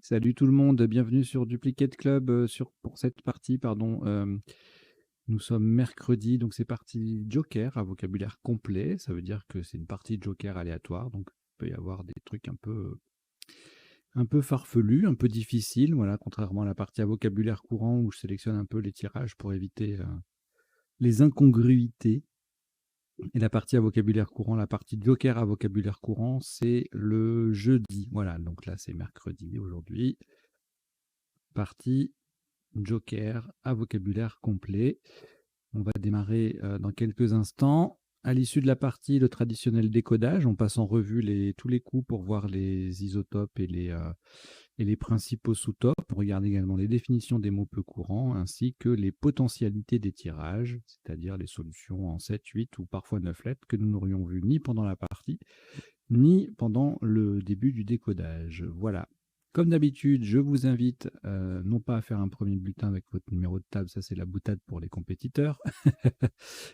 Salut tout le monde, bienvenue sur Duplicate Club, pour cette partie, pardon. Nous sommes mercredi, donc c'est partie Joker à vocabulaire complet. Ça veut dire que c'est une partie Joker aléatoire, donc il peut y avoir des trucs un peu farfelus, un peu difficiles, voilà, contrairement à la partie à vocabulaire courant où je sélectionne un peu les tirages pour éviter les incongruités. Et la partie à vocabulaire courant, la partie Joker à vocabulaire courant, c'est le jeudi. Voilà, donc là c'est mercredi aujourd'hui. Partie Joker à vocabulaire complet. On va démarrer dans quelques instants. À l'issue de la partie, le traditionnel décodage. On passe en revue tous les coups pour voir les isotopes et les principaux sous-topes. On regarde également les définitions des mots peu courants ainsi que les potentialités des tirages, c'est-à-dire les solutions en 7, 8 ou parfois 9 lettres que nous n'aurions vues ni pendant la partie, ni pendant le début du décodage. Voilà. Comme d'habitude, je vous invite non pas à faire un premier bulletin avec votre numéro de table, ça c'est la boutade pour les compétiteurs,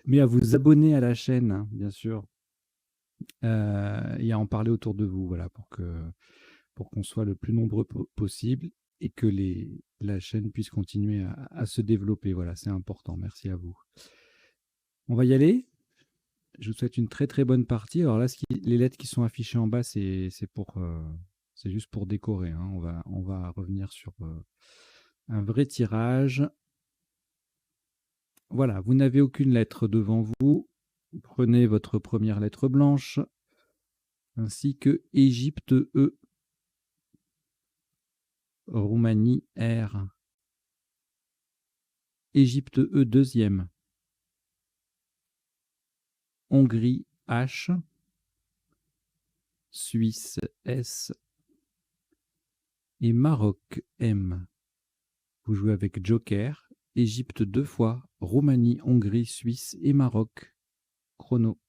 mais à vous abonner à la chaîne, hein, bien sûr, et à en parler autour de vous, voilà, pour qu'on soit le plus nombreux possible et que la chaîne puisse continuer à se développer. Voilà, c'est important. Merci à vous. On va y aller. Je vous souhaite une très très bonne partie. Alors là, les lettres qui sont affichées en bas, c'est juste pour décorer, hein. On va revenir sur un vrai tirage. Voilà, vous n'avez aucune lettre devant vous. Prenez votre première lettre blanche, ainsi que Égypte E, Roumanie R, Égypte E deuxième, Hongrie H, Suisse S et Maroc M. Vous jouez avec Joker, Égypte 2 fois, Roumanie, Hongrie, Suisse et Maroc. Chrono.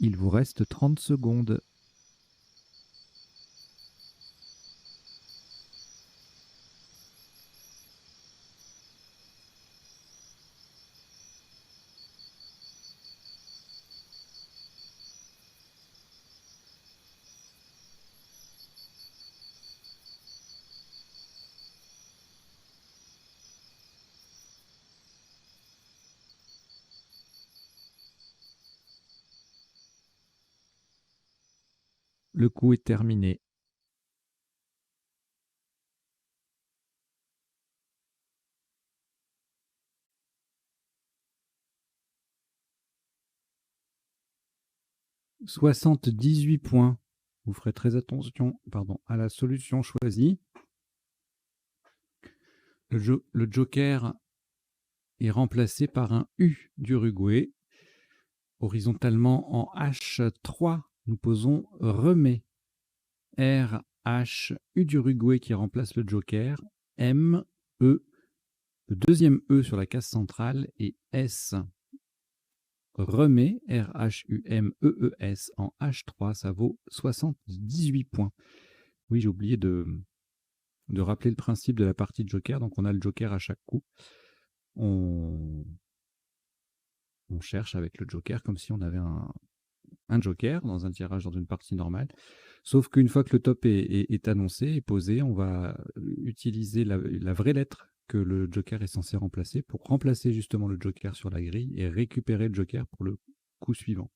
Il vous reste 30 secondes. Le coup est terminé. « 78 points. Vous ferez très attention à la solution choisie. Le joker est remplacé par un U d'Uruguay. Horizontalement en H3, nous posons remet. R, H, U d'Uruguay qui remplace le joker. M, E, le deuxième E sur la case centrale et S. Remet, R, H, U, M, E, E, S en H3, ça vaut 78 points. Oui, j'ai oublié de rappeler le principe de la partie de joker. Donc, on a le joker à chaque coup. On, on cherche avec le joker comme si on avait un joker dans un tirage dans une partie normale. Sauf qu'une fois que le top est annoncé, est posé, on va utiliser la vraie lettre que le joker est censé remplacer pour remplacer justement le joker sur la grille et récupérer le joker pour le coup suivant.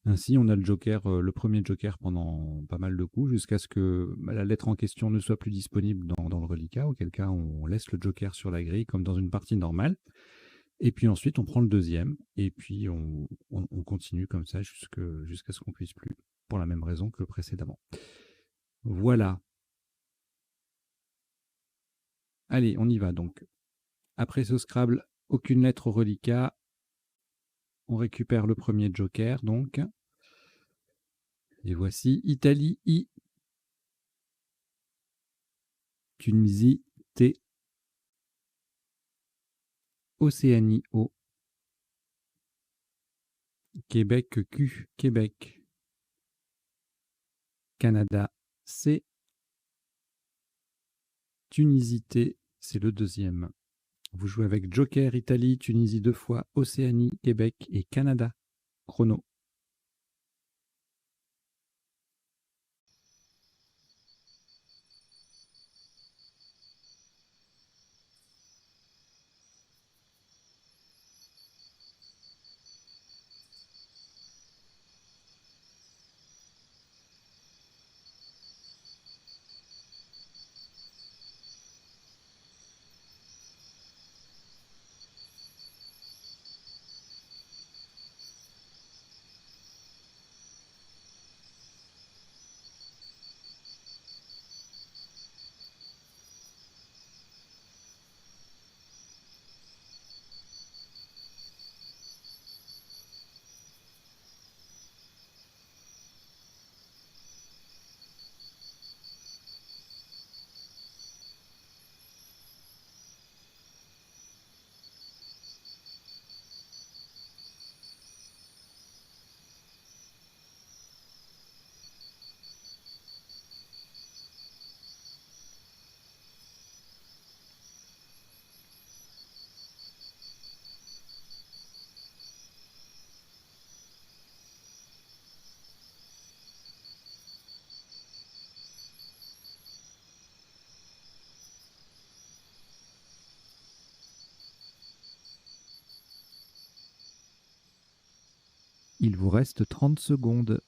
Ainsi, on a le joker, le premier joker pendant pas mal de coups jusqu'à ce que la lettre en question ne soit plus disponible dans le reliquat, auquel cas on laisse le joker sur la grille comme dans une partie normale. Et puis ensuite, on prend le deuxième et puis on continue comme ça jusqu'à ce qu'on puisse plus, pour la même raison que précédemment. Voilà. Allez, on y va donc. Après ce Scrabble, aucune lettre au reliquat. On récupère le premier joker donc. Et voici Italie I, Tunisie T, Océanie O, Québec Q, Québec, Canada C, Tunisie T, c'est le deuxième. Vous jouez avec Joker, Italie, Tunisie 2 fois, Océanie, Québec et Canada. Chrono. Il vous reste 30 secondes.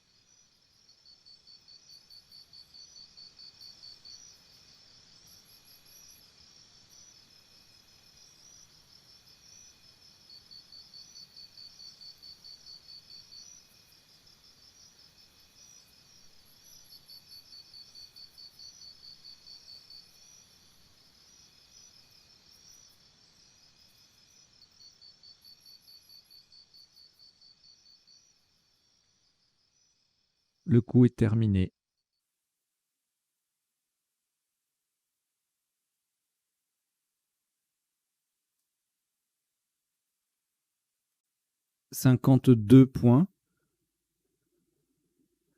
Le coup est terminé. « 52 points.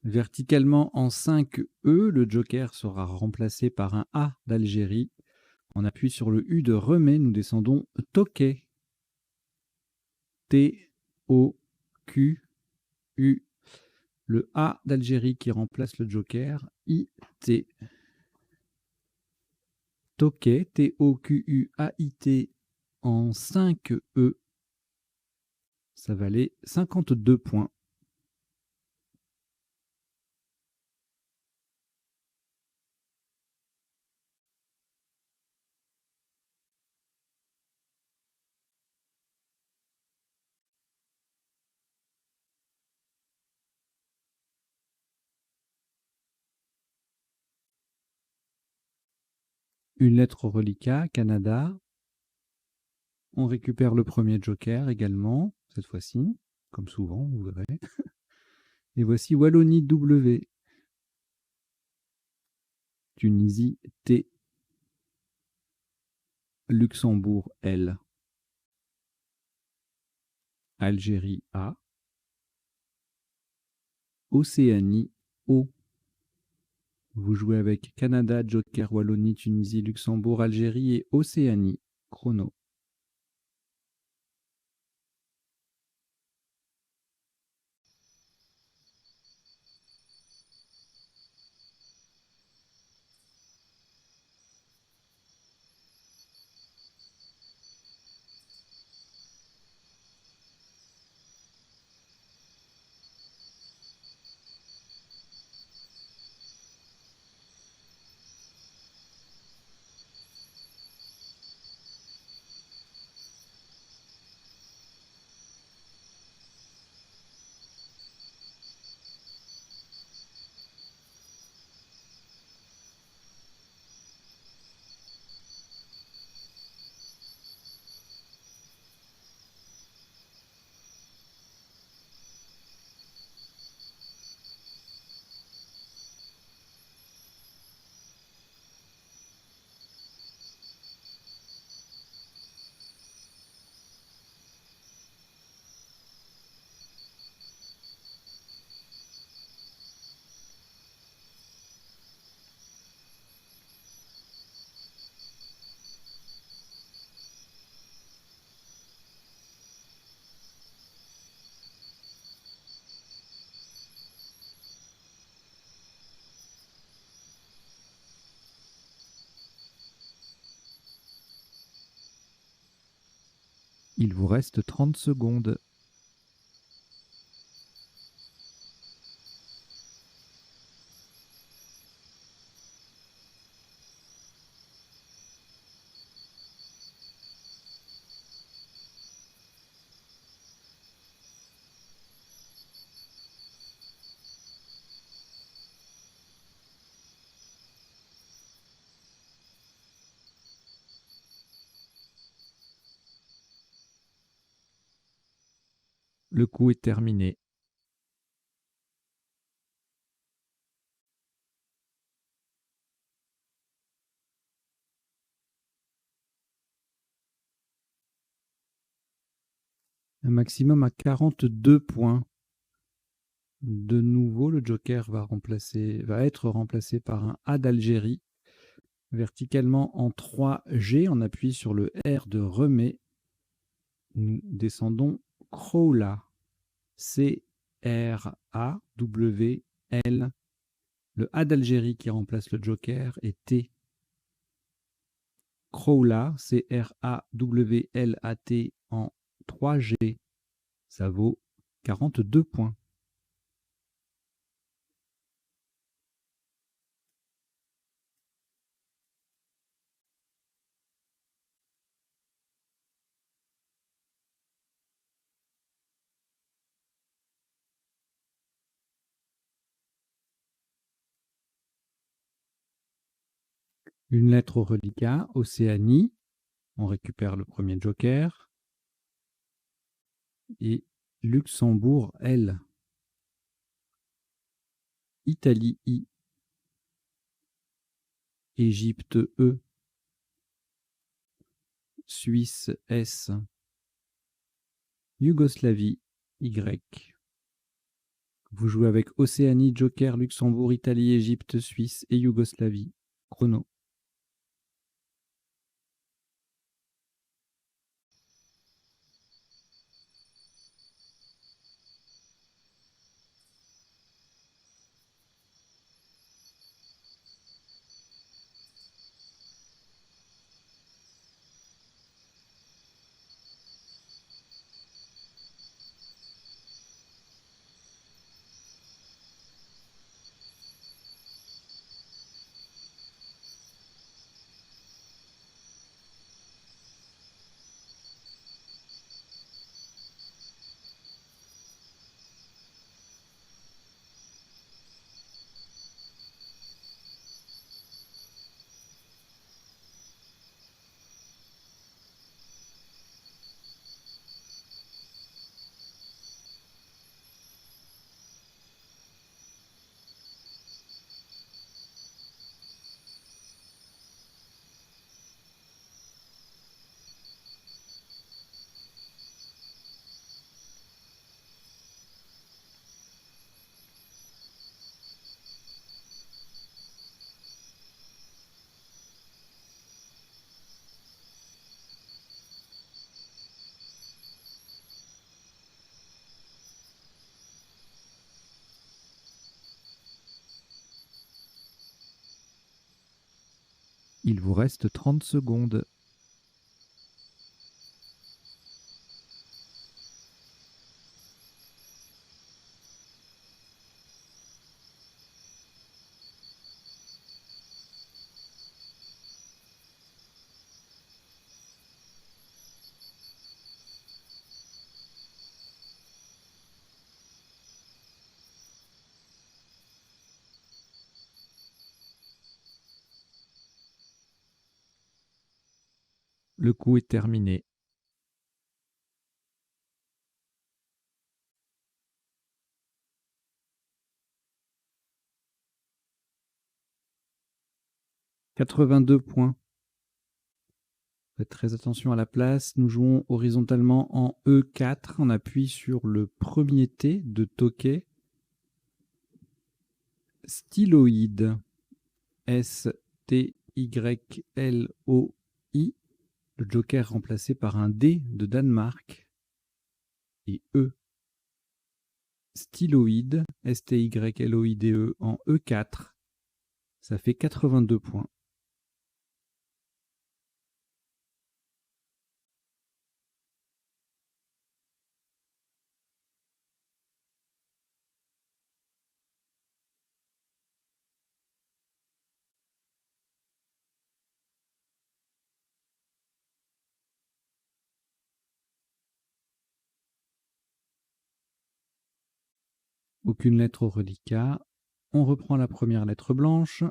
Verticalement en 5 E, le joker sera remplacé par un A d'Algérie. On appuie sur le U de Remets, nous descendons Tokay. T-O-Q-U. Le A d'Algérie qui remplace le joker, I-T. Tokay, T-O-Q-U-A-I-T en 5 E. Ça valait 52 points. Une lettre au reliquat, Canada. On récupère le premier joker également, cette fois-ci, comme souvent, vous verrez. Et voici Wallonie W, Tunisie T, Luxembourg L, Algérie A, Océanie O, Vous jouez avec Canada, Joker, Wallonie, Tunisie, Luxembourg, Algérie et Océanie. Chrono. Il vous reste 30 secondes. Le coup est terminé. Un maximum à 42 points. De nouveau, le joker va être remplacé par un A d'Algérie. Verticalement en 3G, on appuie sur le R de remet. Nous descendons Crowla. C-R-A-W-L. Le A d'Algérie qui remplace le joker est T. Crowla, C-R-A-W-L-A-T en 3G. Ça vaut 42 points. Une lettre au reliquat, Océanie. On récupère le premier joker. Et Luxembourg, L. Italie, I. Égypte, E. Suisse, S. Yougoslavie, Y. Vous jouez avec Océanie, Joker, Luxembourg, Italie, Égypte, Suisse et Yougoslavie. Chrono. Il vous reste 30 secondes. Le coup est terminé. « 82 points. Faites très attention à la place. Nous jouons horizontalement en E4. On appuie sur le premier T de Tokay. Styloïde. S-T-Y-L-O-I. Le joker remplacé par un D de Danemark. Et E. Styloïde. S-T-Y-L-O-I-D-E en E4. Ça fait 82 points. Aucune lettre au reliquat. On reprend la première lettre blanche.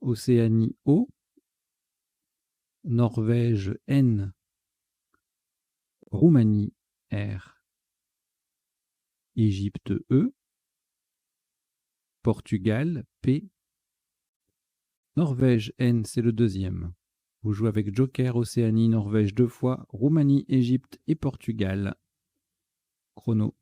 Océanie O. Norvège N. Roumanie R. Égypte E. Portugal P. Norvège N, c'est le deuxième. Vous jouez avec Joker, Océanie, Norvège 2 fois, Roumanie, Égypte et Portugal. Chrono.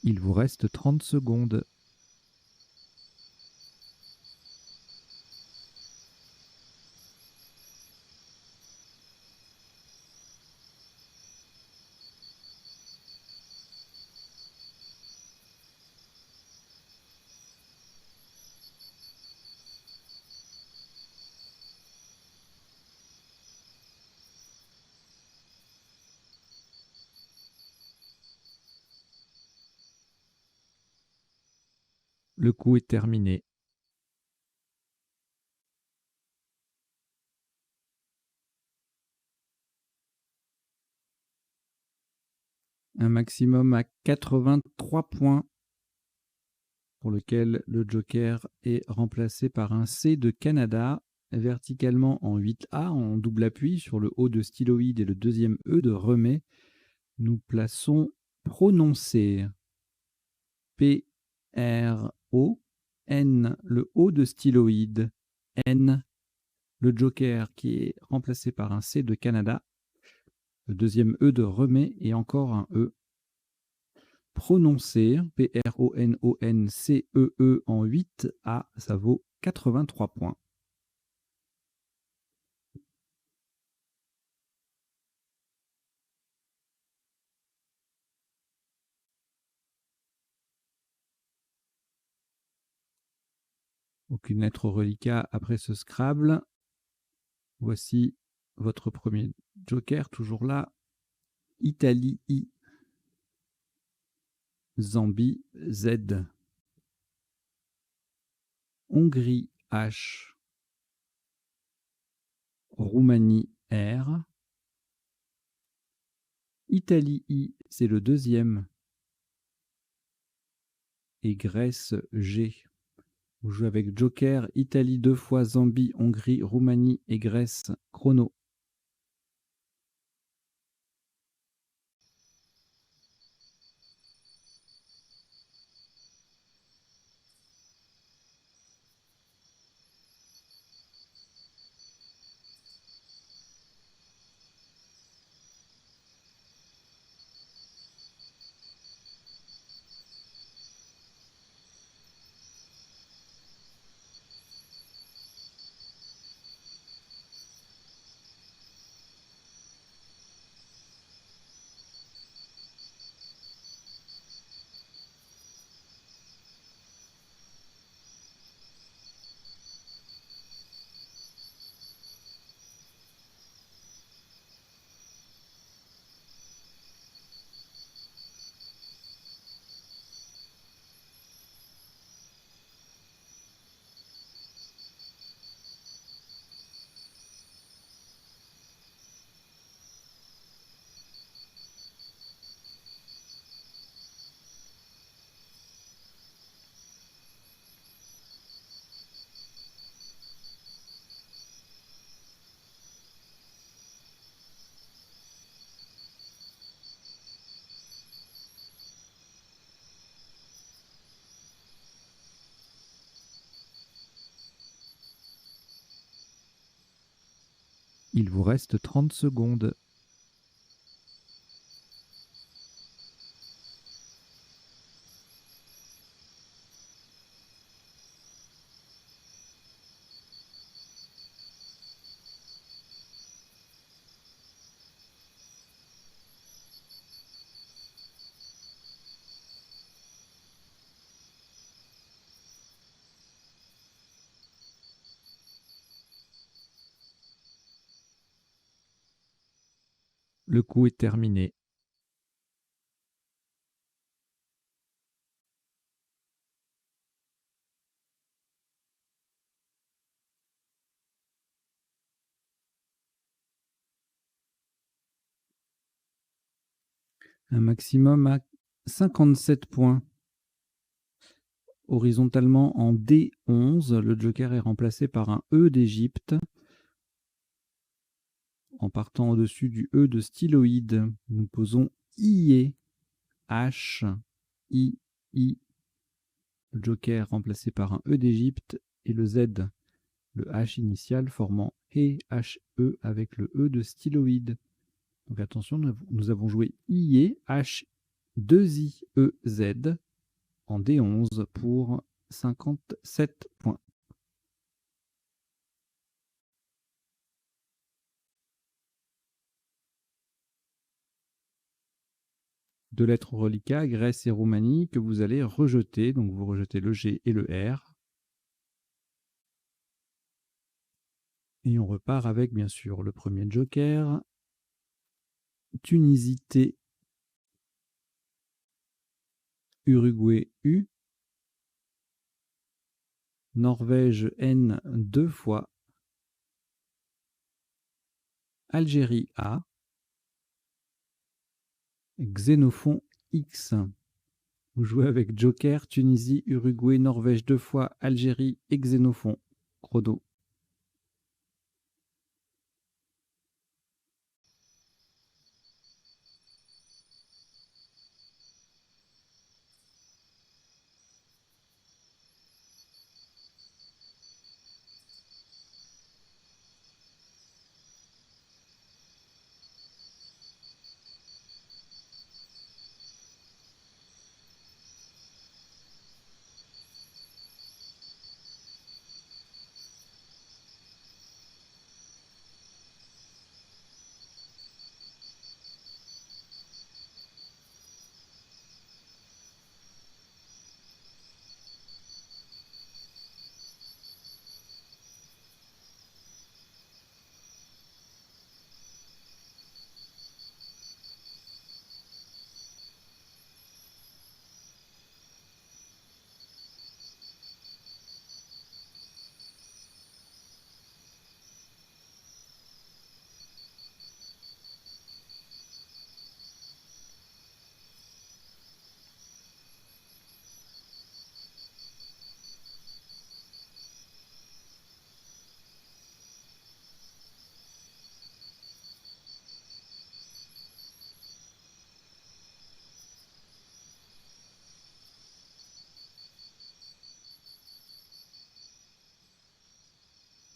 Il vous reste 30 secondes. Le coup est terminé. Un maximum à 83 points, pour lequel le joker est remplacé par un C de Canada, verticalement en 8A, en double appui sur le haut de styloïde et le deuxième E de remet. Nous plaçons prononcer. P-R-O-N, le haut de styloïde. N, le joker qui est remplacé par un C de Canada, le deuxième E de remet et encore un E. Prononcer, P-R-O-N-O-N-C-E-E en 8A, ça vaut 83 points. Aucune lettre au reliquat après ce Scrabble. Voici votre premier joker, toujours là. Italie I. Zambie Z. Hongrie H. Roumanie R. Italie I, c'est le deuxième. Et Grèce G. Vous jouez avec Joker, Italie 2 fois, Zambie, Hongrie, Roumanie et Grèce. Chrono. Il vous reste 30 secondes. Le coup est terminé. Un maximum à 57 points. Horizontalement en D11, le joker est remplacé par un E d'Égypte. En partant au-dessus du E de styloïde, nous posons IE, H, I, I. Le joker remplacé par un E d'Égypte et le Z, le H initial formant E, H, E avec le E de styloïde. Donc attention, nous avons joué IE, H, 2I, E, Z en D11 pour 57 points. Deux lettres au reliquat, Grèce et Roumanie, que vous allez rejeter. Donc vous rejetez le G et le R. Et on repart avec, bien sûr, le premier joker. Tunisie T. Uruguay U. Norvège N 2 fois. Algérie A. Xénophon X. Vous jouez avec Joker, Tunisie, Uruguay, Norvège 2 fois, Algérie et Xénophon. Chrono.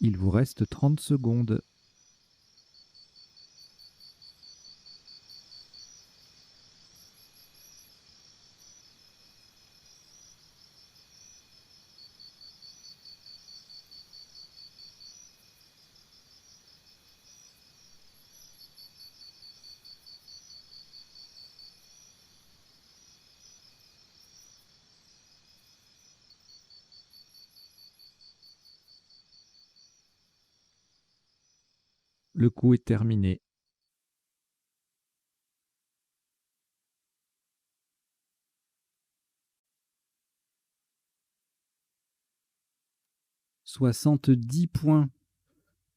Il vous reste 30 secondes. Le coup est terminé. « 70 points.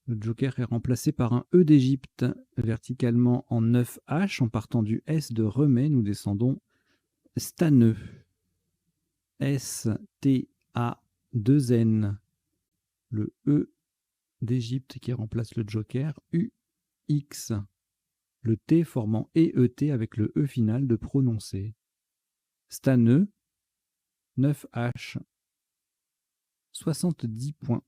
Le joker est remplacé par un E d'Égypte. Verticalement en 9H, en partant du S de Remets, nous descendons Staneux. S-T-A-2-N. Le E d'Égypte qui remplace le joker. U-X. Le T formant E-E-T avec le E final de prononcer. Staneux. 9H. 70 points.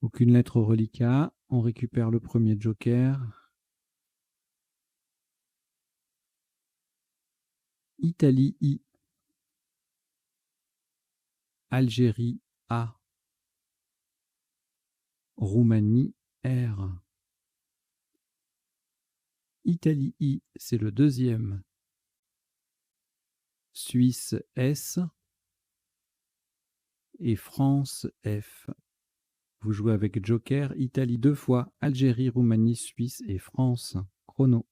Aucune lettre au reliquat. On récupère le premier joker. Italie I. Algérie A. Roumanie R. Italie I, c'est le deuxième. Suisse S. Et France F. Vous jouez avec joker. Italie 2 fois. Algérie, Roumanie, Suisse et France. Chrono.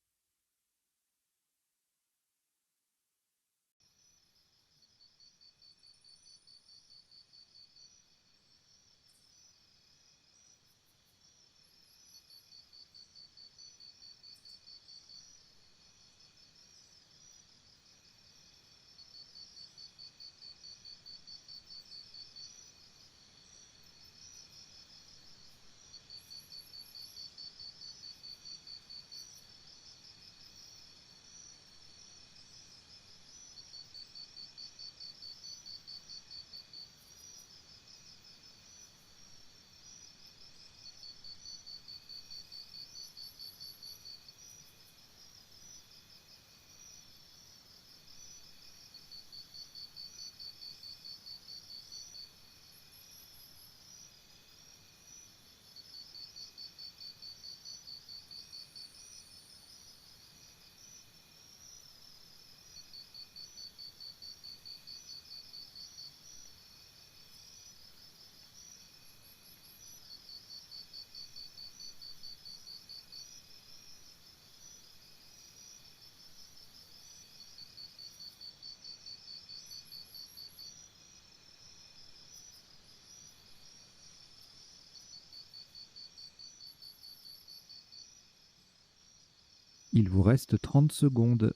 Il vous reste 30 secondes.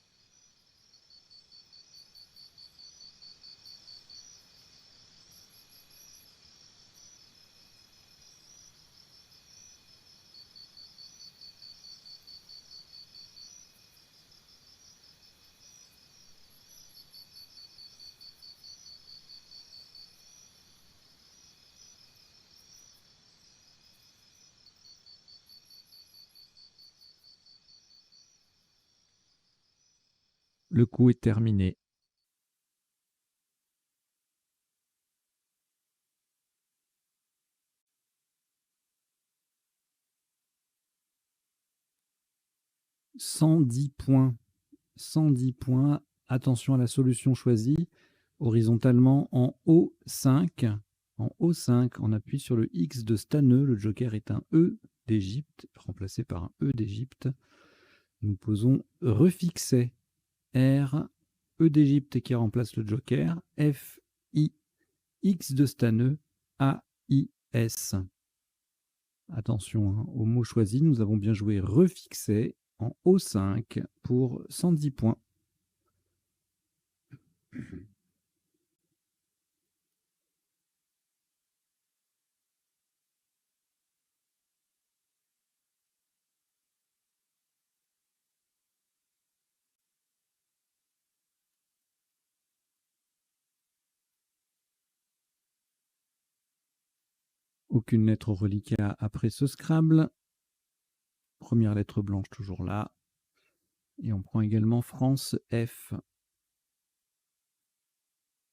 Le coup est terminé. « 110 points. 110 points. Attention à la solution choisie. Horizontalement en O5. En O5, on appuie sur le X de Staneux. Le joker est un E d'Égypte, remplacé par un E d'Égypte. Nous posons refixé. R, E d'Égypte qui remplace le joker. F, I, X de Staneux. A, I, S. Attention hein, au mot choisi. Nous avons bien joué refixé. en O5 pour 110 points. Aucune lettre au reliquat après ce Scrabble. Première lettre blanche toujours là. Et on prend également France F.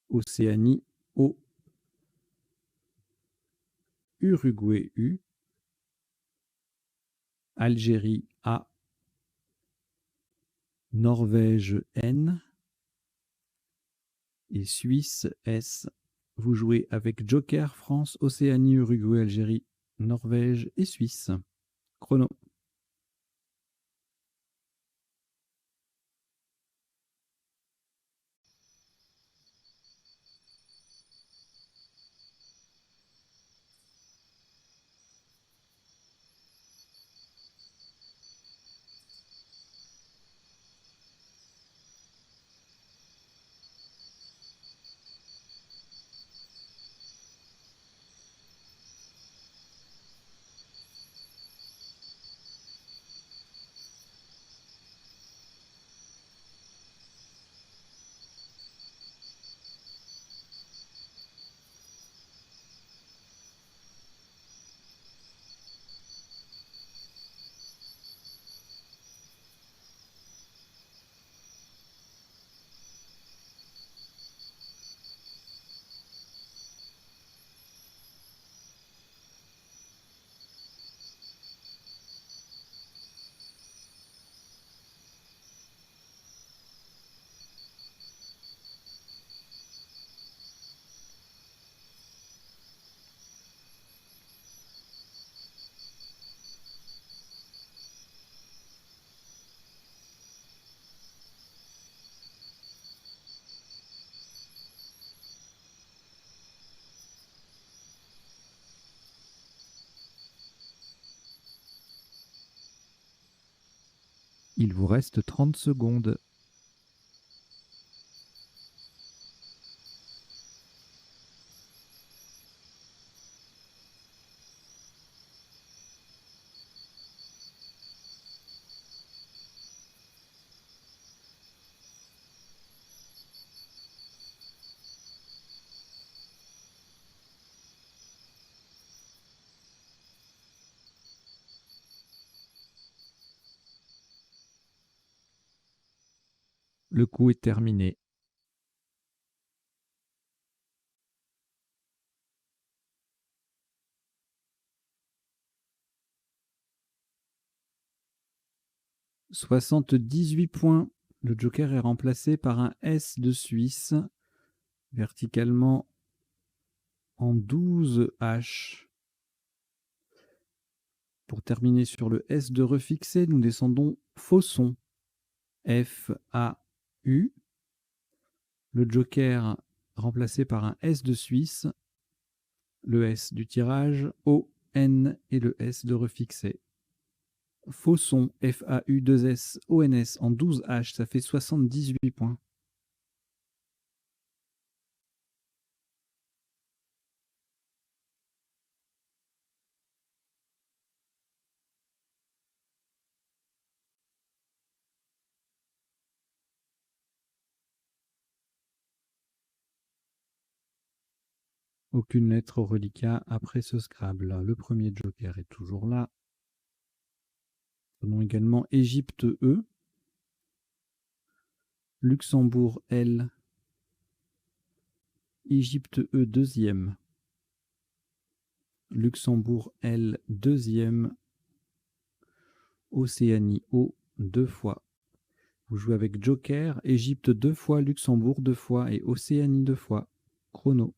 Océanie O. Uruguay U. Algérie A. Norvège N. Et Suisse S. Vous jouez avec Joker, France, Océanie, Uruguay, Algérie, Norvège et Suisse. Chrono. Il vous reste 30 secondes. Le coup est terminé. « 78 points. Le Joker est remplacé par un S de Suisse, verticalement en 12 H. Pour terminer sur le S de refixé, nous descendons Fausson. F-A-U. Le Joker remplacé par un S de Suisse, le S du tirage, O-N et le S de refixé. Fausson, F-A-U-2-S-O-N-S en 12 H, ça fait 78 points. Aucune lettre au reliquat après ce Scrabble. Le premier Joker est toujours là. Prenons également Égypte E, Luxembourg L, Égypte E deuxième, Luxembourg L deuxième, Océanie O deux fois. Vous jouez avec Joker, Égypte deux fois, Luxembourg deux fois et Océanie deux fois. Chrono.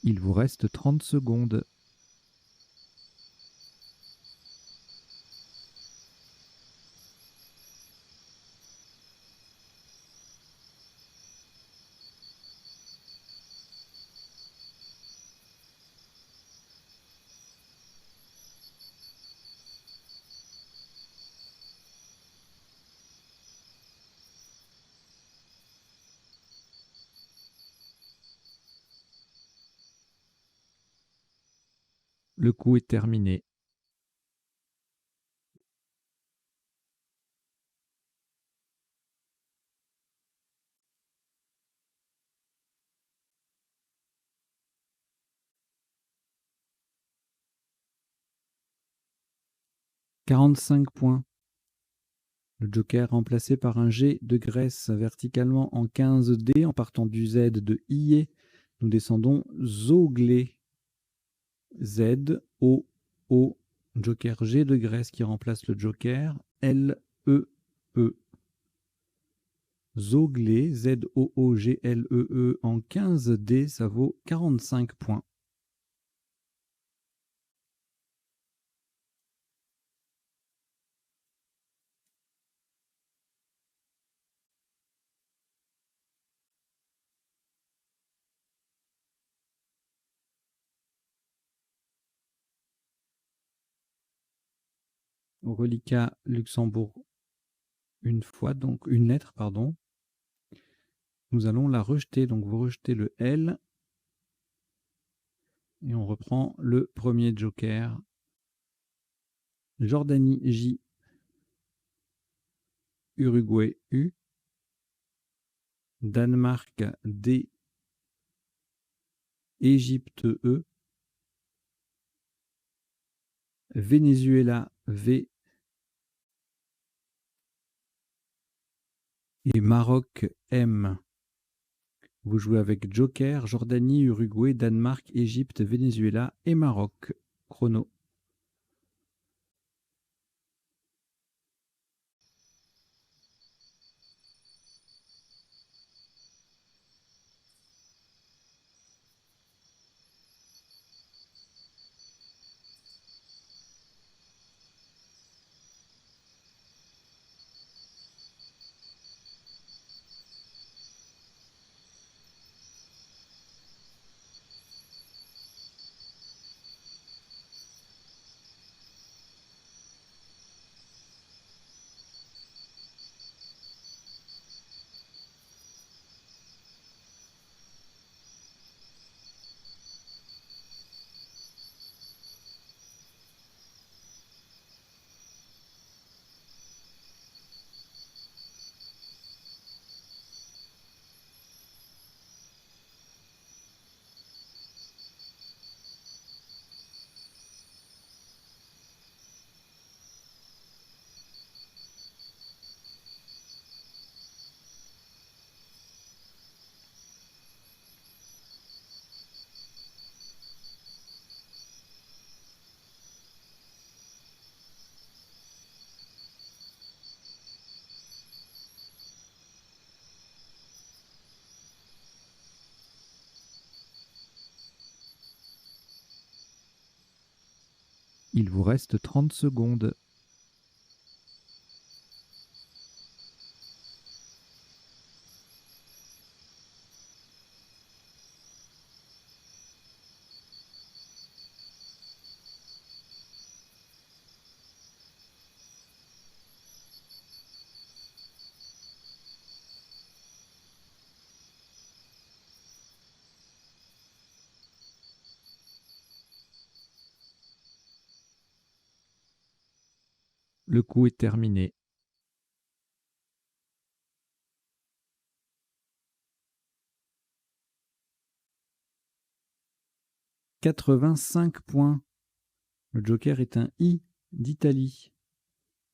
Il vous reste 30 secondes. Le coup est terminé. « 45 points. Le joker remplacé par un G de Grèce verticalement en 15D en partant du Z de IE. Nous descendons Zoglé. Z, O, O. Joker G de Grèce qui remplace le joker L, E, E. Zoglé, Z-O-O-G-L-E-E en 15D, ça vaut 45 points. Reliquat Luxembourg une fois, donc une lettre, pardon. Nous allons la rejeter, donc vous rejetez le L et on reprend le premier joker. Jordanie J, Uruguay U, Danemark D, Égypte E, Venezuela V et Maroc M. Vous jouez avec joker, Jordanie, Uruguay, Danemark, Égypte, Venezuela et Maroc. Chrono. Il vous reste 30 secondes. Le coup est terminé. « 85 points. Le joker est un I d'Italie.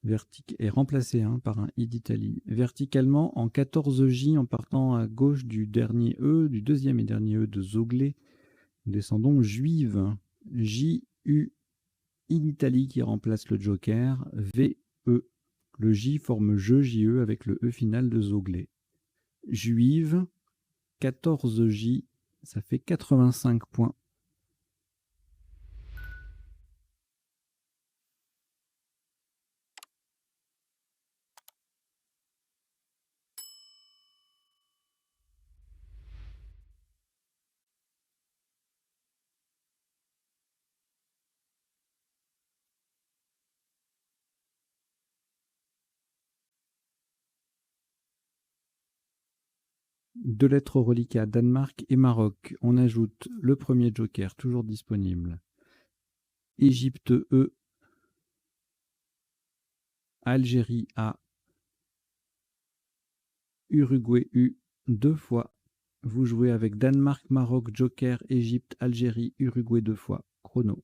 Est remplacé par un I d'Italie. Verticalement en 14J en partant à gauche du dernier E, du deuxième et dernier E de Zoglé. Nous descendons Juive. J-U, I d'Italie qui remplace le joker. V-E. Le J forme je, J-E avec le E final de Zoglé. Juive, 14J, ça fait 85 points. Deux lettres au reliquat, Danemark et Maroc. On ajoute le premier joker, toujours disponible. Égypte E, Algérie A, Uruguay U, deux fois. Vous jouez avec Danemark, Maroc, joker, Égypte, Algérie, Uruguay deux fois. Chrono.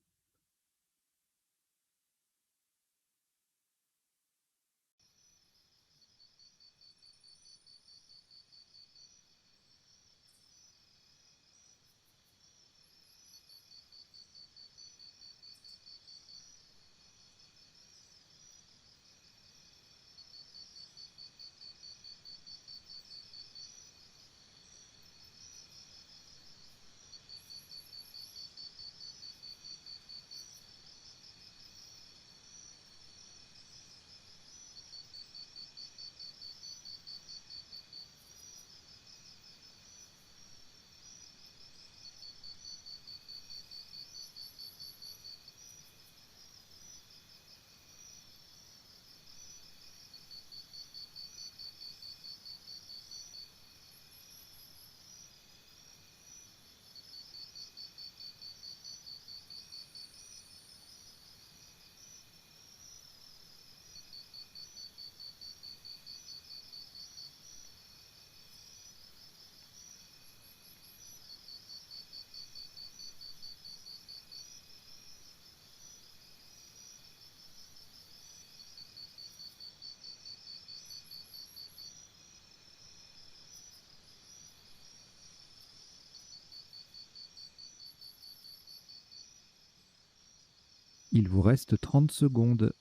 Il vous reste 30 secondes.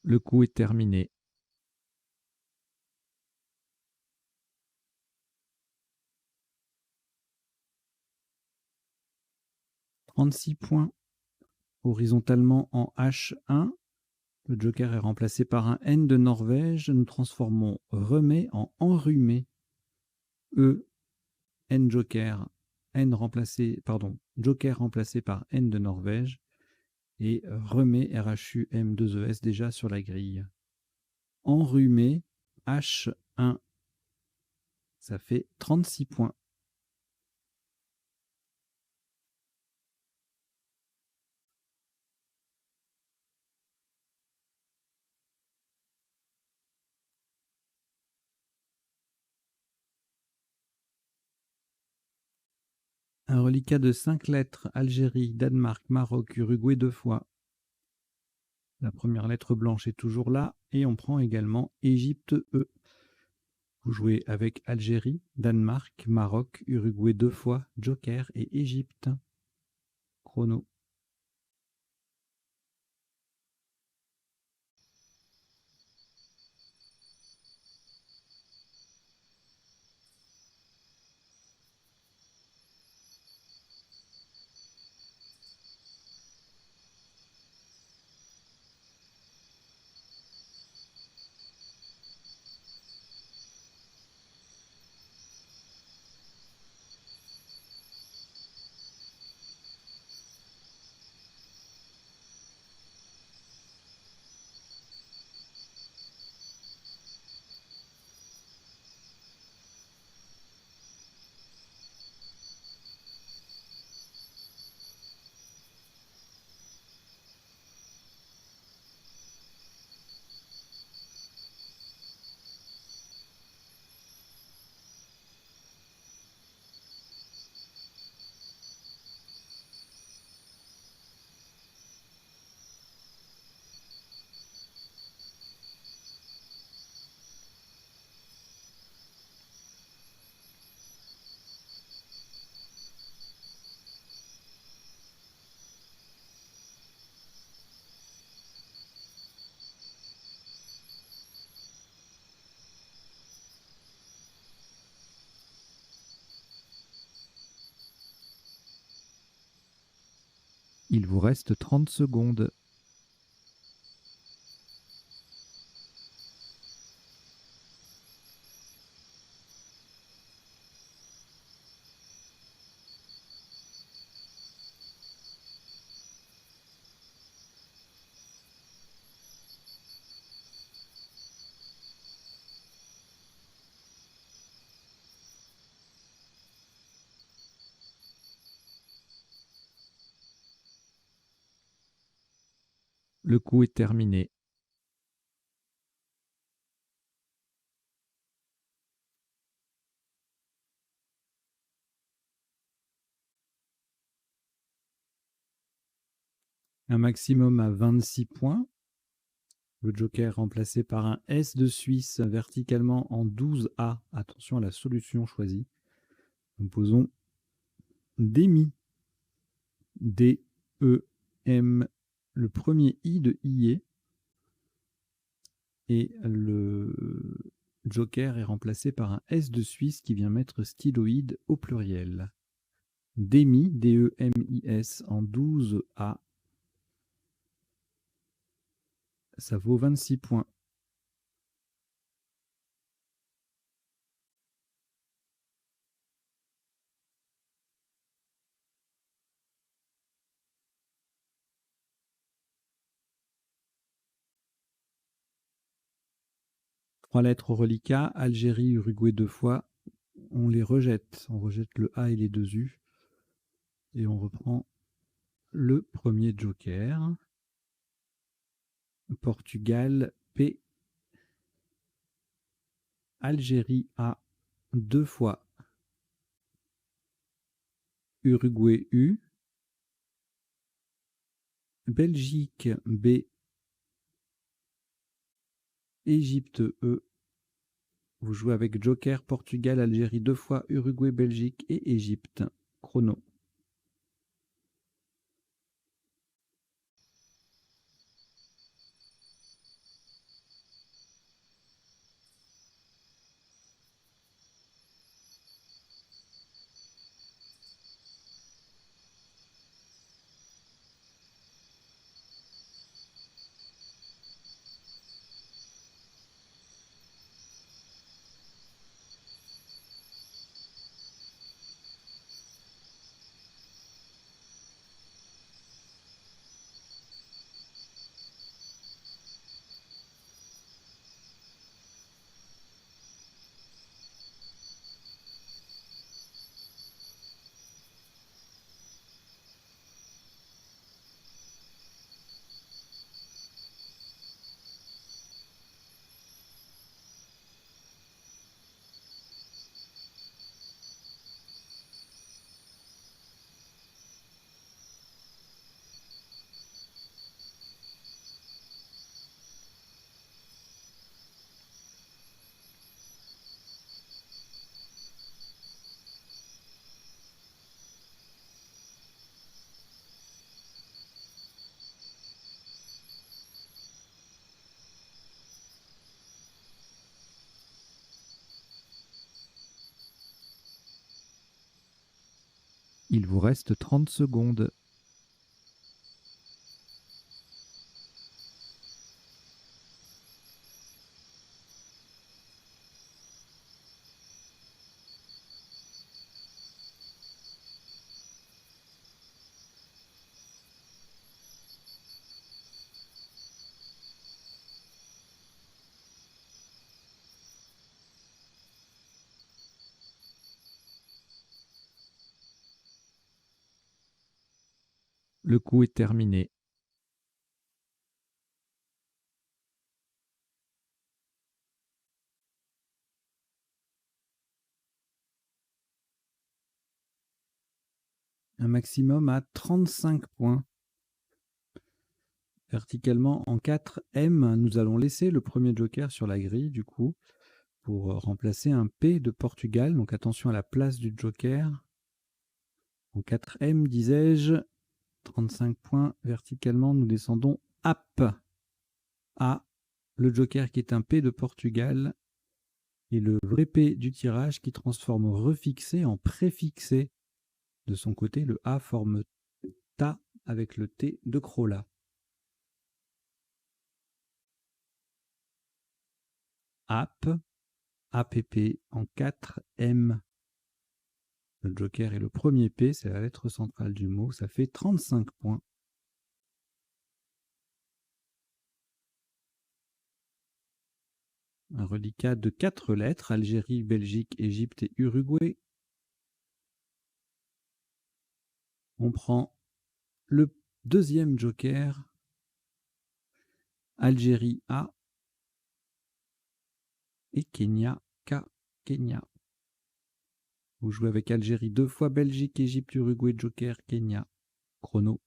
Le coup est terminé. « 36 points. Horizontalement en H1. Le joker est remplacé par un N de Norvège. Nous transformons remet en enrhumé. E, N joker, joker remplacé par N de Norvège. Et remet RHU M2ES déjà sur la grille. Enrhumé H1. Ça fait 36 points. Un reliquat de 5 lettres, Algérie, Danemark, Maroc, Uruguay deux fois. La première lettre blanche est toujours là et on prend également Égypte E. Vous jouez avec Algérie, Danemark, Maroc, Uruguay deux fois, joker et Égypte. Chrono. Il vous reste 30 secondes. Le coup est terminé. Un maximum à 26 points. Le joker remplacé par un S de Suisse verticalement en 12A. Attention à la solution choisie. Nous posons DEMI. D-E-M. Le premier I de IE. Et le joker est remplacé par un S de Suisse qui vient mettre styloïde au pluriel. DEMI, D-E-M-I-S en 12A. Ça vaut 26 points. Trois lettres au reliquat, Algérie, Uruguay 2 fois. On les rejette. On rejette le A et les deux U. Et on reprend le premier joker. Portugal, P. Algérie, A 2 fois. Uruguay, U. Belgique, B. Égypte, E. Vous jouez avec joker, Portugal, Algérie 2 fois, Uruguay, Belgique et Égypte. Chrono. Il vous reste 30 secondes. Le coup est terminé. Un maximum à 35 points. Verticalement en 4M, nous allons laisser le premier joker sur la grille du coup pour remplacer un P de Portugal. Donc attention à la place du joker. En 4M, disais-je, 35 points. Verticalement, nous descendons AP. A, le joker qui est un P de Portugal. Et le vrai P du tirage qui transforme refixé en préfixé. De son côté, le A forme ta avec le T de Crolla. App, app en 4, M. Le joker est le premier P, c'est la lettre centrale du mot, ça fait 35 points. Un reliquat de 4 lettres, Algérie, Belgique, Égypte et Uruguay. On prend le deuxième joker, Algérie A et Kenya K, Kenya. Vous jouez avec Algérie 2 fois, Belgique, Égypte, Uruguay, joker, Kenya. Chrono.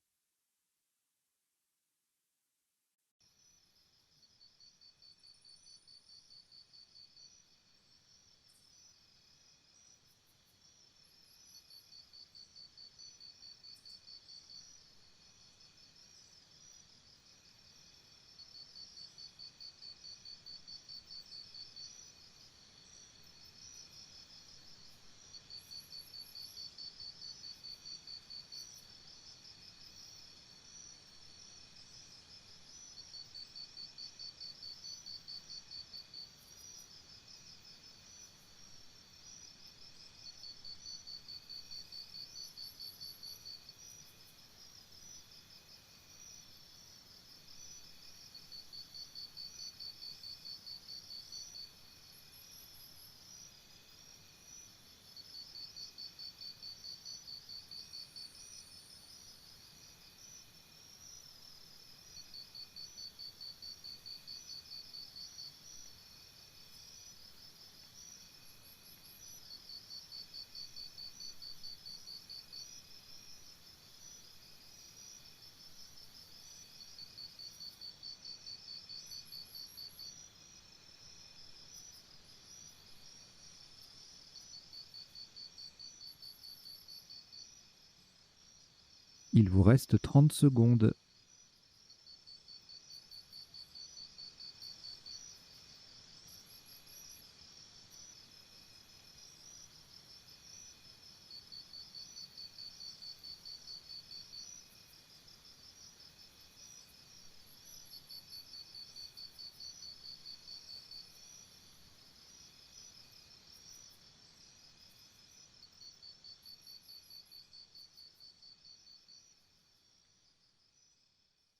Il vous reste 30 secondes.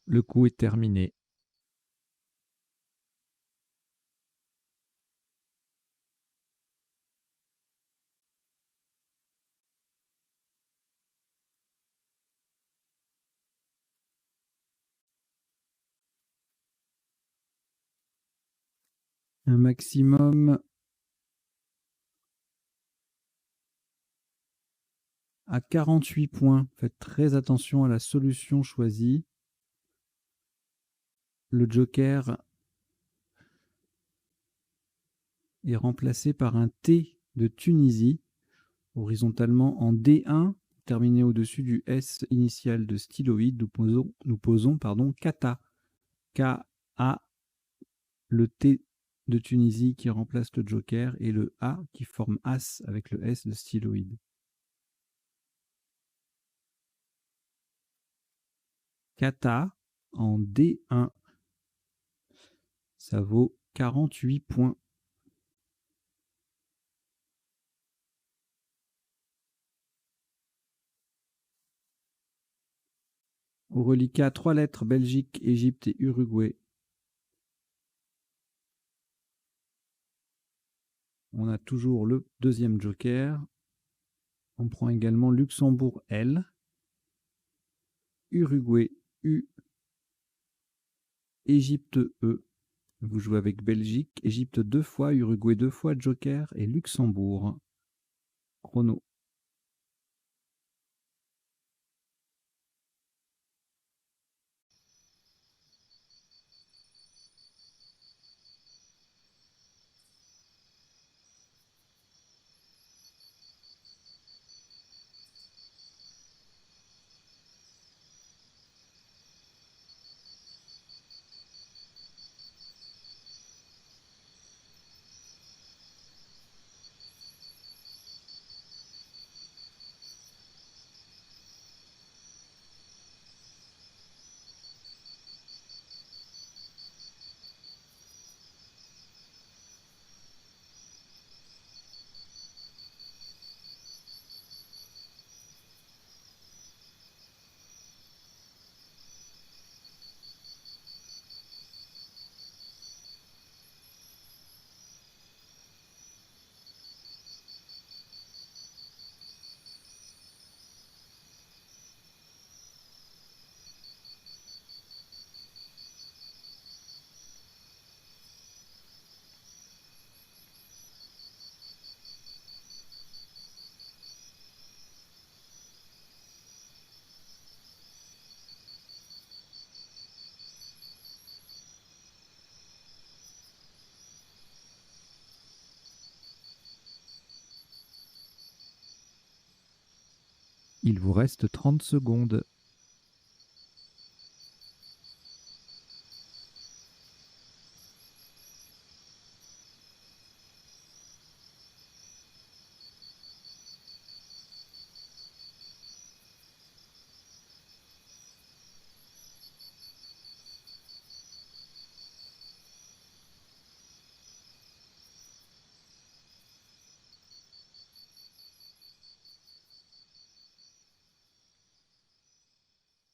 Le coup est terminé. Un maximum à 48 points. Faites très attention à la solution choisie. Le joker est remplacé par un T de Tunisie, horizontalement en D1, terminé au-dessus du S initial de styloïde. Nous posons kata. K-A, le T de Tunisie qui remplace le joker et le A qui forme As avec le S de styloïde. Kata en D1, ça vaut 48 points. Au reliquat, 3 lettres, Belgique, Égypte et Uruguay. On a toujours le deuxième joker. On prend également Luxembourg L, Uruguay U, Égypte E. Vous jouez avec Belgique, Égypte 2 fois, Uruguay 2 fois, joker et Luxembourg. Chrono. Il vous reste 30 secondes.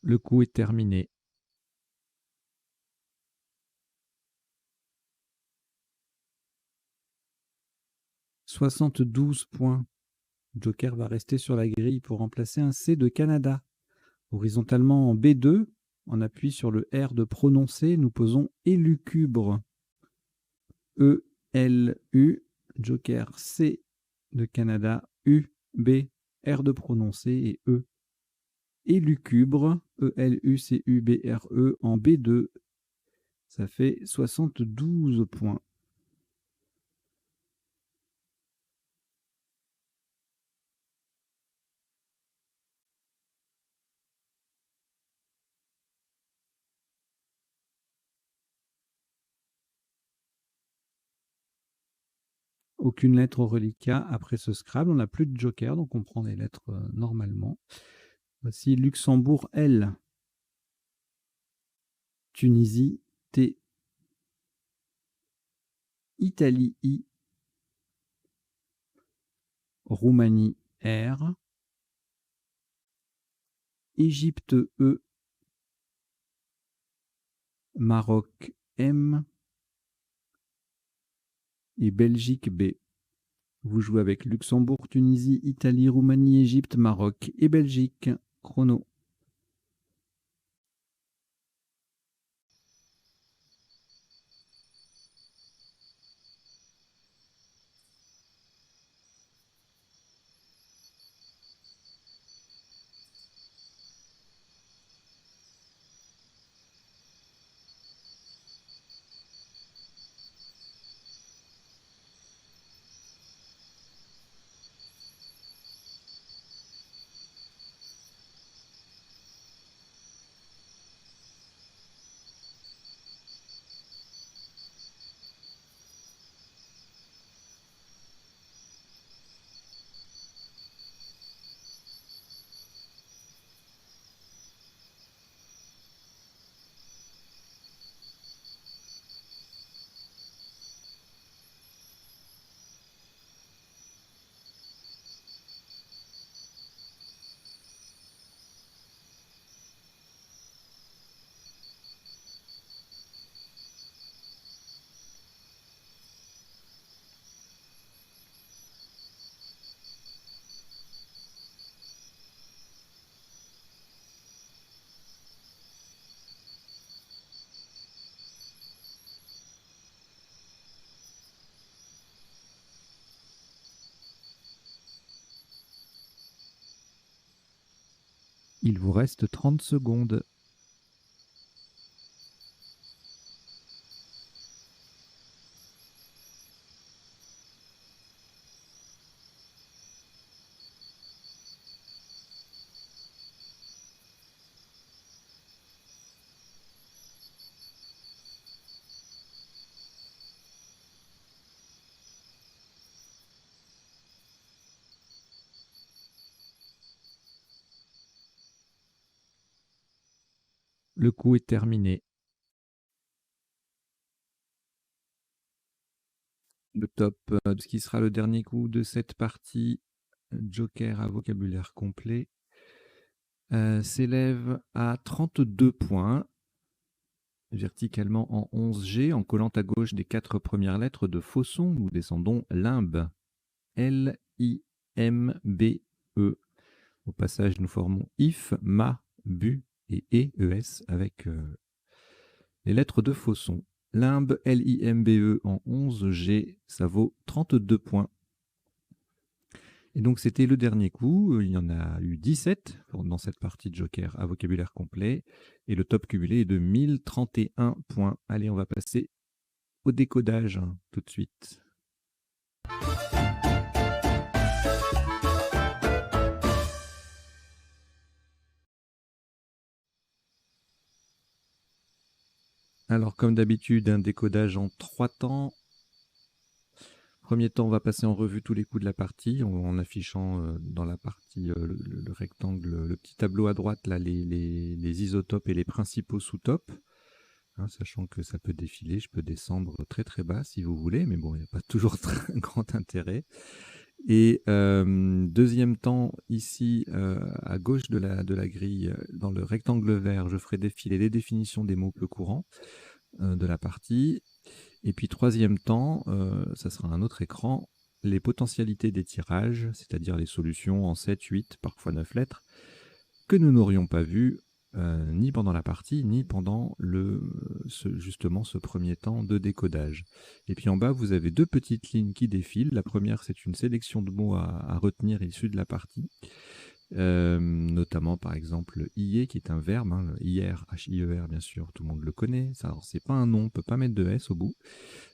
Le coup est terminé. « 72 points. Joker va rester sur la grille pour remplacer un C de Canada. Horizontalement en B2, on appuie sur le R de prononcer, nous posons élucubre. E-L-U, Joker C de Canada, U, B, R de prononcer et E. Élucubre, E-L-U-C-U-B-R-E en B2. Ça fait 72 points. Aucune lettre au reliquat. Après ce Scrabble, on n'a plus de joker, donc on prend les lettres normalement. Voici Luxembourg, L. Tunisie, T. Italie, I. Roumanie, R. Égypte, E. Maroc, M. Et Belgique, B. Vous jouez avec Luxembourg, Tunisie, Italie, Roumanie, Égypte, Maroc et Belgique. Chrono. Il vous reste 30 secondes. Le coup est terminé. Le top de ce qui sera le dernier coup de cette partie, Joker à vocabulaire complet, s'élève à 32 points, verticalement en 11G, en collant à gauche des 4 premières lettres de faux son, nous descendons limbe, L-I-M-B-E. Au passage, nous formons if, ma, bu et e-es avec les lettres de faux son. Limbe, L-I-M-B-E en 11G, ça vaut 32 points. Et donc, c'était le dernier coup. Il y en a eu 17 dans cette partie de Joker à vocabulaire complet. Et le top cumulé est de 1031 points. Allez, on va passer au décodage tout de suite. Alors, comme d'habitude, un décodage en 3 temps. Premier temps, on va passer en revue tous les coups de la partie en affichant dans la partie le rectangle, le petit tableau à droite, là, les isotopes et les principaux sous-topes. Hein, sachant que ça peut défiler, je peux descendre très très bas si vous voulez, mais bon, il n'y a pas toujours très grand intérêt. Et deuxième temps, ici, à gauche de la grille, dans le rectangle vert, je ferai défiler les définitions des mots peu courants de la partie. Et puis troisième temps, ça sera un autre écran, les potentialités des tirages, c'est-à-dire les solutions en 7, 8, parfois 9 lettres, que nous n'aurions pas vues ni pendant la partie, ni pendant justement ce premier temps de décodage. Et puis en bas, vous avez 2 petites lignes qui défilent. La première, c'est une sélection de mots à retenir issus de la partie. Notamment par exemple hier qui est un verbe, hein, hier, H-I-E-R bien sûr, tout le monde le connaît. Alors c'est pas un nom, on peut pas mettre de S au bout.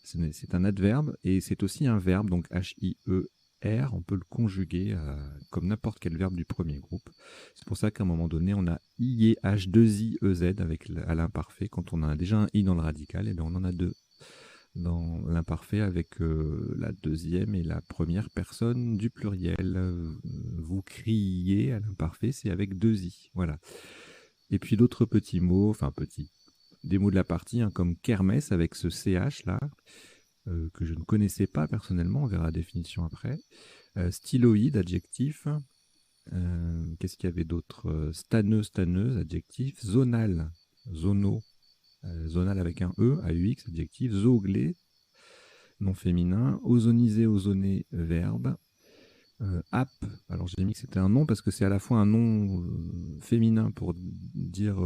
C'est un adverbe et c'est aussi un verbe, donc H-I-E-R, on peut le conjuguer comme n'importe quel verbe du premier groupe. C'est pour ça qu'à un moment donné, on a I, H2I-E-Z à l'imparfait. Quand on a déjà un I dans le radical, et bien on en a 2 dans l'imparfait avec la deuxième et la première personne du pluriel. Vous criez à l'imparfait, c'est avec 2 I. Voilà. Et puis d'autres petits mots, enfin petits, des mots de la partie, hein, comme kermesse avec ce CH là, que je ne connaissais pas personnellement, on verra la définition après. Styloïde, adjectif. Qu'est-ce qu'il y avait d'autre? Stanneux, stanneuse, adjectif. Zonal, zono, zonal avec un E, AUX, adjectif. Zoglé, nom féminin. Ozonisé, ozoné, verbe. App, alors j'ai mis que c'était un nom parce que c'est à la fois un nom féminin pour dire,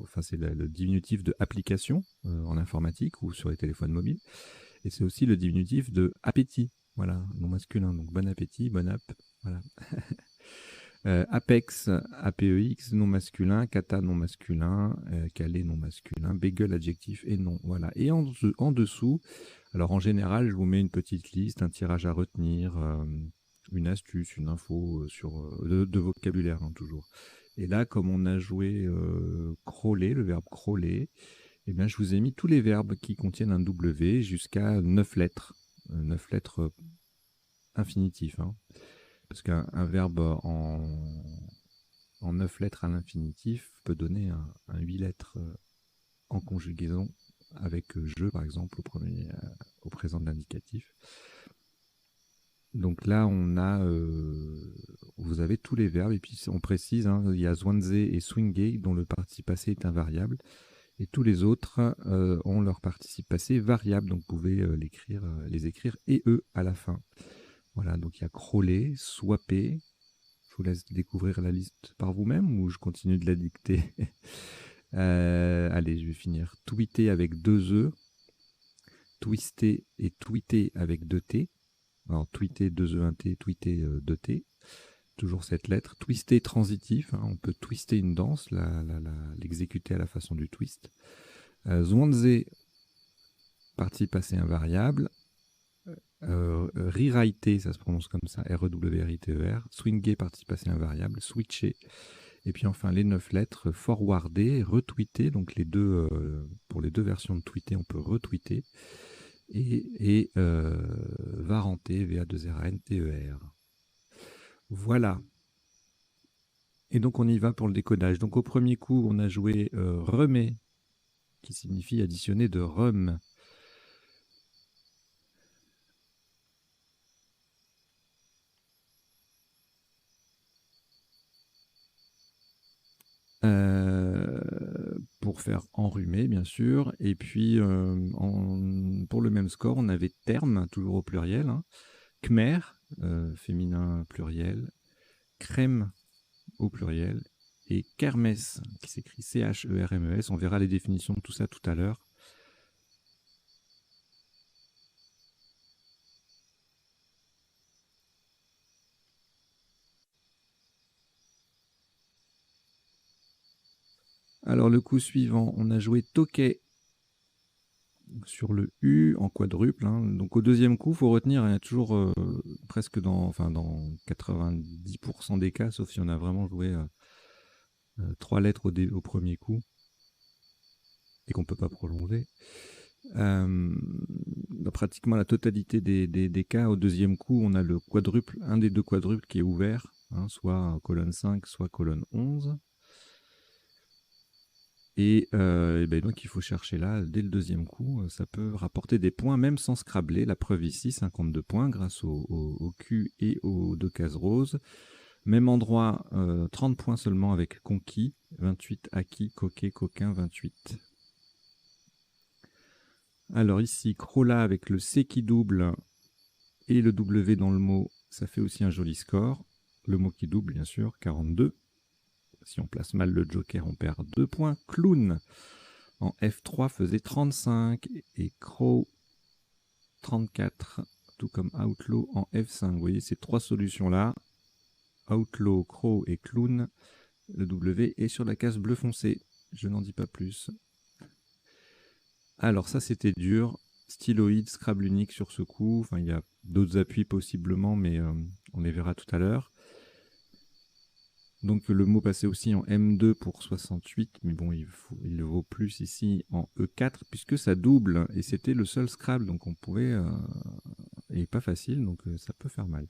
enfin c'est le diminutif de application en informatique ou sur les téléphones mobiles, et c'est aussi le diminutif de appétit, voilà, nom masculin, donc bon appétit, bon app, voilà. Apex, APEX, nom masculin, kata, nom masculin, calé, nom masculin, bagel, adjectif et nom, voilà. Et en dessous, alors en général, je vous mets une petite liste, un tirage à retenir, une astuce, une info de vocabulaire, hein, toujours. Et là, comme on a joué crawler, le verbe crawler, eh bien, je vous ai mis tous les verbes qui contiennent un W jusqu'à 9 lettres. 9 lettres infinitifs. Hein. Parce qu'un verbe en 9 lettres à l'infinitif peut donner un 8 lettres en conjugaison avec je, par exemple, au présent de l'indicatif. Donc là, vous avez tous les verbes, et puis on précise, hein, il y a zwanze et swingé, dont le participe passé est invariable, et tous les autres ont leur participe passé variable, donc vous pouvez les écrire et eux à la fin. Voilà, donc il y a crawler, swapper. Je vous laisse découvrir la liste par vous-même ou je continue de la dicter. Allez, je vais finir. Tweeter avec 2 E, twister et tweeter avec 2 T. Alors, tweeter 2 E, 1 T, tweeter 2 T. Toujours cette lettre. Twister transitif. Hein, on peut twister une danse, l'exécuter à la façon du twist. Zwanze, participe passé invariable. Rewriter, ça se prononce comme ça, R-E-W-R-I-T-E-R. Swinger, participe passé invariable. Switcher. Et puis enfin, les 9 lettres, forwarder, retweeter. Donc les deux, pour les 2 versions de tweeter, on peut retweeter. Et varenter, V-A-2-R-A-N-T-E-R. Voilà. Et donc on y va pour le décodage. Donc au premier coup, on a joué remet, qui signifie additionner de rhum. Pour faire enrhumer, bien sûr. Et puis, pour le même score, on avait terme, toujours au pluriel. Hein. Khmer, féminin pluriel. Crème, au pluriel. Et kermesse, qui s'écrit C-H-E-R-M-E-S. On verra les définitions de tout ça tout à l'heure. Alors, le coup suivant, on a joué toquet sur le U en quadruple. Hein. Donc, au deuxième coup, il faut retenir, il y a toujours presque dans 90% des cas, sauf si on a vraiment joué 3 lettres au premier coup. et qu'on ne peut pas prolonger. Dans pratiquement la totalité des cas, au deuxième coup, on a le quadruple, un des deux quadruples qui est ouvert, hein, soit colonne 5, soit colonne 11. Et ben donc il faut chercher là, dès le deuxième coup, ça peut rapporter des points, même sans scrabler. La preuve ici, 52 points grâce au Q et aux deux cases roses. Même endroit, 30 points seulement avec conquis, 28 acquis, coquet, coquin, 28. Alors ici, Crola avec le C qui double et le W dans le mot, ça fait aussi un joli score. Le mot qui double, bien sûr, 42. Si on place mal le joker, on perd 2 points. Clown en F3 faisait 35 et Crow 34, tout comme Outlaw en F5. Vous voyez ces trois solutions-là, Outlaw, Crow et Clown. Le W est sur la case bleu foncé. Je n'en dis pas plus. Alors ça, c'était dur. Styloïde, Scrabble unique sur ce coup. Enfin, il y a d'autres appuis possiblement, mais on les verra tout à l'heure. Donc le mot passait aussi en M2 pour 68, mais bon, il vaut plus ici en E4, puisque ça double, et c'était le seul Scrabble, donc on pouvait... et pas facile, donc ça peut faire mal.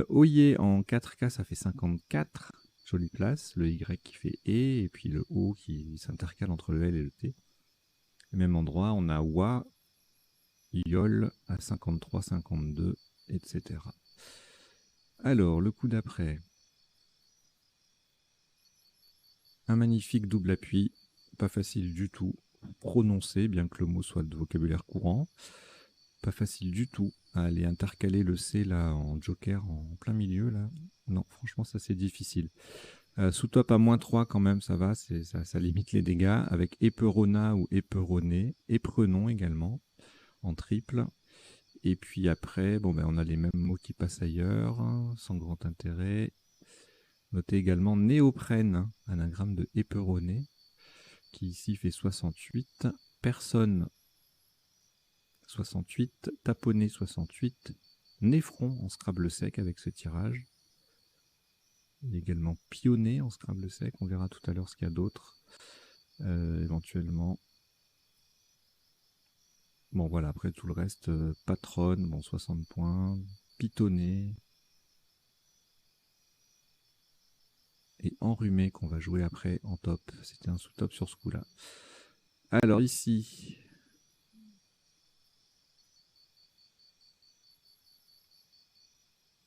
Oyer en 4K, ça fait 54, jolie place, le Y qui fait et puis le O qui s'intercale entre le L et le T. Au même endroit, on a Wa, Yol à 53, 52, etc. Alors, le coup d'après. Un magnifique double appui, pas facile du tout, prononcé, bien que le mot soit de vocabulaire courant. Pas facile du tout à aller intercaler le C là en joker en plein milieu là. Non, franchement, ça c'est difficile. Sous top à -3 quand même, ça va, ça limite les dégâts. Avec éperona ou éperoné, éprenon également, en triple. Et puis après, bon, ben, on a les mêmes mots qui passent ailleurs, hein, sans grand intérêt. Notez également néoprène, anagramme de éperoné, qui ici fait 68. Personne 68, taponné 68, néphron en Scrabble sec avec ce tirage. Il y a également pionné en Scrabble sec, on verra tout à l'heure ce qu'il y a d'autre, éventuellement. Bon voilà, après tout le reste, patronne, bon 60 points, pitonné, et enrhumé qu'on va jouer après en top. C'était un sous-top sur ce coup-là. Alors ici,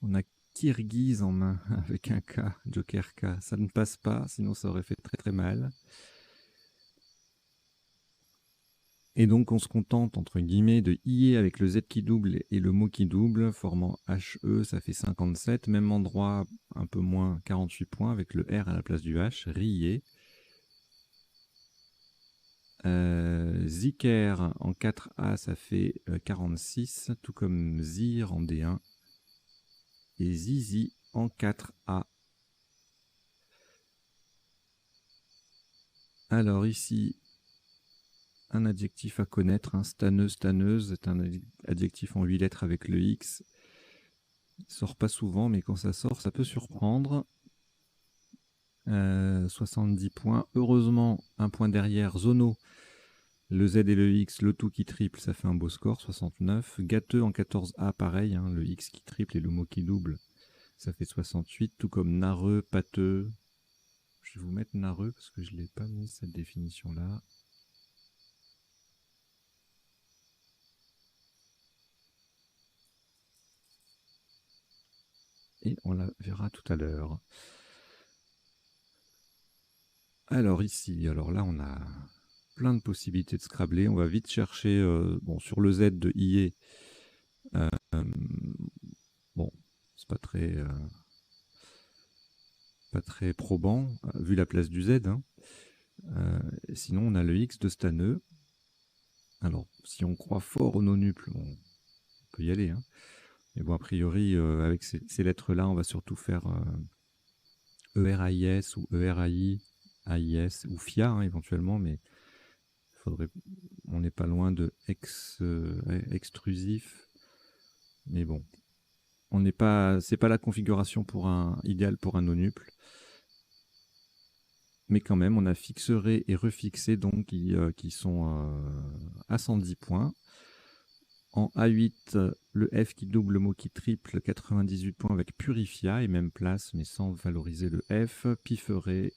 on a Kirghiz en main avec un K, Joker K. Ça ne passe pas, sinon ça aurait fait très très mal. Et donc on se contente entre guillemets de IE avec le Z qui double et le mot qui double, formant HE, ça fait 57. Même endroit, un peu moins, 48 points avec le R à la place du H, rier. Ziker en 4A, ça fait 46, tout comme Zir en D1. Et Zizi en 4A. Alors ici, un adjectif à connaître, hein, stanneux, stanneuse, c'est un adjectif en 8 lettres avec le X. Il sort pas souvent, mais quand ça sort, ça peut surprendre. 70 points. Heureusement, un point derrière, Zono. Le Z et le X, le tout qui triple, ça fait un beau score, 69. Gâteux en 14A, pareil, hein, le X qui triple et le mot qui double, ça fait 68. Tout comme nareux, pâteux. Je vais vous mettre nareux parce que je ne l'ai pas mis cette définition-là. Et on la verra tout à l'heure. Alors ici, alors là on a plein de possibilités de scrabbler. On va vite chercher bon, sur le Z de IE. Bon, c'est pas très probant, vu la place du Z. Hein. Sinon, on a le X de stanneux. Alors, si on croit fort au nonuple, on peut y aller. Hein. Mais bon, a priori, avec ces lettres-là, on va surtout faire ERAIS ou ERAI, AIS ou FIA hein, éventuellement, mais on n'est pas loin de extrusif. Mais bon, c'est pas la configuration idéale pour un nonuple. mais quand même, on a fixeré et refixé, donc qui sont à 110 points. En A8, le F qui double, le mot qui triple, 98 points avec Purifia, et même place, mais sans valoriser le F. Pifferet,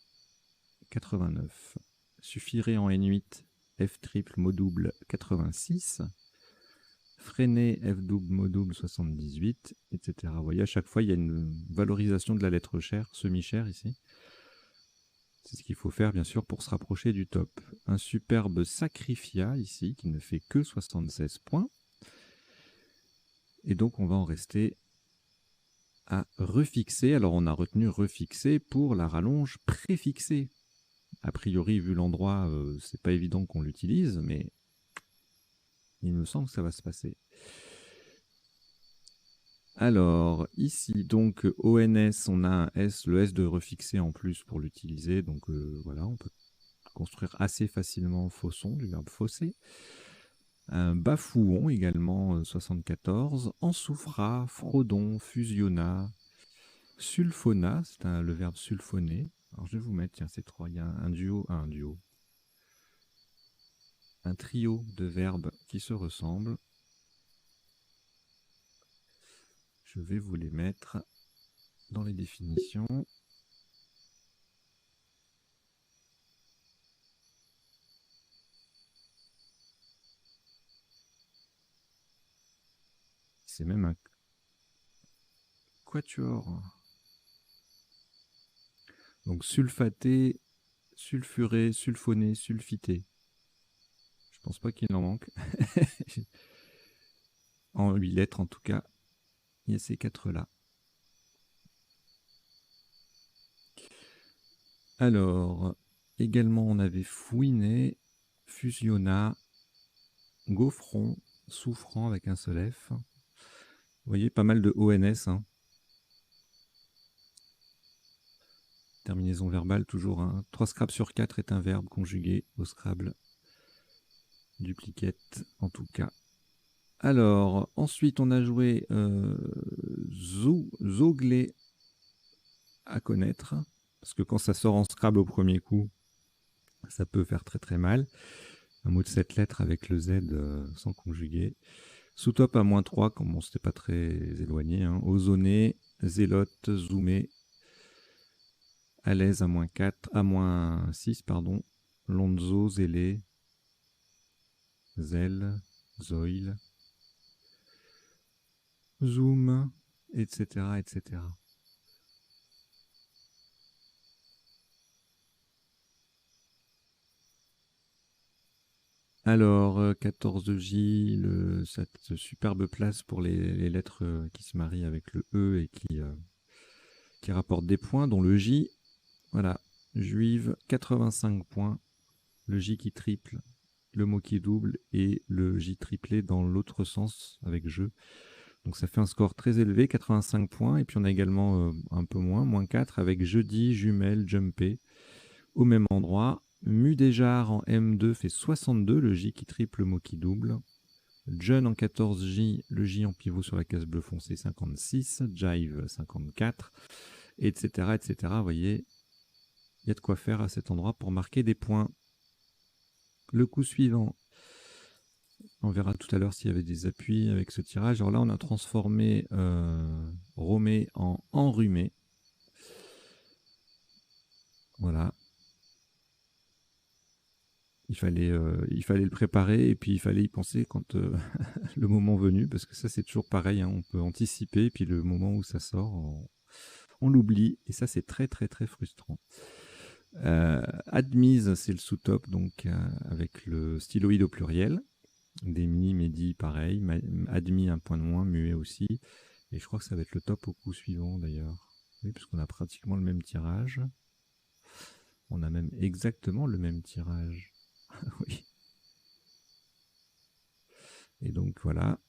89. Suffirait en N8, F triple, mot double, 86. Freiné, F double, mot double, 78, etc. Vous voyez, à chaque fois, il y a une valorisation de la lettre chère, semi-chère ici. C'est ce qu'il faut faire, bien sûr, pour se rapprocher du top. Un superbe Sacrifia, ici, qui ne fait que 76 points. Et donc, on va en rester à refixer. Alors, on a retenu refixer pour la rallonge préfixée. A priori, vu l'endroit, c'est pas évident qu'on l'utilise, mais il me semble que ça va se passer. Alors, ici, donc, ONS, on a un S, le S de refixer en plus pour l'utiliser. Donc, voilà, on peut construire assez facilement fausson, du verbe fausser. Un bafouon également, 74. Ensoufra, frodon, fusionna, sulfona, c'est le verbe sulfoner. Alors, je vais vous mettre, tiens, ces trois, il y a un trio de verbes qui se ressemblent. Je vais vous les mettre dans les définitions. C'est même un quatuor. Donc sulfaté, sulfuré, sulfoné, sulfité. Je pense pas qu'il en manque. En 8 lettres en tout cas, il y a ces quatre-là. Alors, également on avait fouiné, fusionna, gaufron, souffrant avec un seul F. Vous voyez, pas mal de ONS. Hein. Terminaison verbale, toujours. 3 scrabs sur 4 est un verbe conjugué au Scrabble. Duplicate, en tout cas. Alors, ensuite, on a joué Zoglé à connaître. Parce que quand ça sort en Scrabble au premier coup, ça peut faire très très mal. Un mot de 7 lettres avec le Z sans conjuguer. Sous-top à -3, comme on c'était pas très éloigné. Hein. Ozoné, zélote, zoomé. À l'aise à -4, à -6, pardon. Lonzo, zélé, zel, zoil, zoom, etc., etc. Alors, 14J, cette superbe place pour les lettres qui se marient avec le E et qui rapportent des points, dont le J. Voilà, juive, 85 points. Le J qui triple, le mot qui double et le J triplé dans l'autre sens avec je. Donc ça fait un score très élevé, 85 points. Et puis on a également un peu moins, -4 avec jeudi, jumelle, jumpé au même endroit. Mudéjar en M2 fait 62, le J qui triple, le mot qui double. John en 14J, le J en pivot sur la case bleu foncé, 56. Jive, 54, etc., etc. Vous voyez, il y a de quoi faire à cet endroit pour marquer des points. Le coup suivant, on verra tout à l'heure s'il y avait des appuis avec ce tirage. Alors là, on a transformé Romé en enrhumé. Voilà. Il fallait le préparer et puis il fallait y penser quand le moment venu, parce que ça c'est toujours pareil, hein, on peut anticiper, et puis le moment où ça sort, on l'oublie, et ça c'est très très très frustrant. Admise, c'est le sous-top, donc avec le styloïde au pluriel. Demi, midi, pareil. Admis, un point de moins, muet aussi. Et je crois que ça va être le top au coup suivant d'ailleurs. Oui, parce qu'on a pratiquement le même tirage. On a même exactement le même tirage. Oui. Et donc voilà.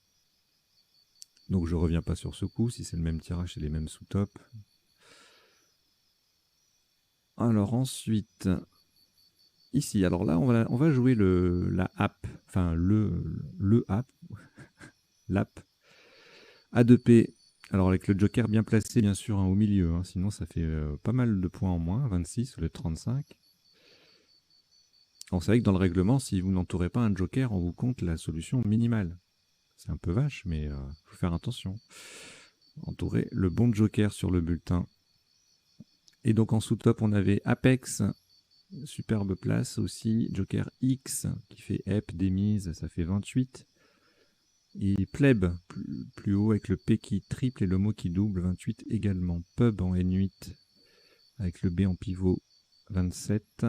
Donc je reviens pas sur ce coup, si c'est le même tirage, c'est les mêmes sous-top. Alors ensuite, ici, alors là, on va jouer la app, enfin le app, l'app A2P. Alors avec le joker bien placé, bien sûr, hein, au milieu, hein, sinon ça fait pas mal de points en moins, 26 au lieu de 35. On savait que dans le règlement, si vous n'entourez pas un joker, on vous compte la solution minimale. C'est un peu vache, mais faut faire attention. Entourer le bon joker sur le bulletin. Et donc en sous-top, on avait Apex, superbe place aussi. Joker X, qui fait EP, démise, ça fait 28. Et Pleb, plus haut, avec le P qui triple et le mot qui double, 28 également. Pub en N8, avec le B en pivot, 27.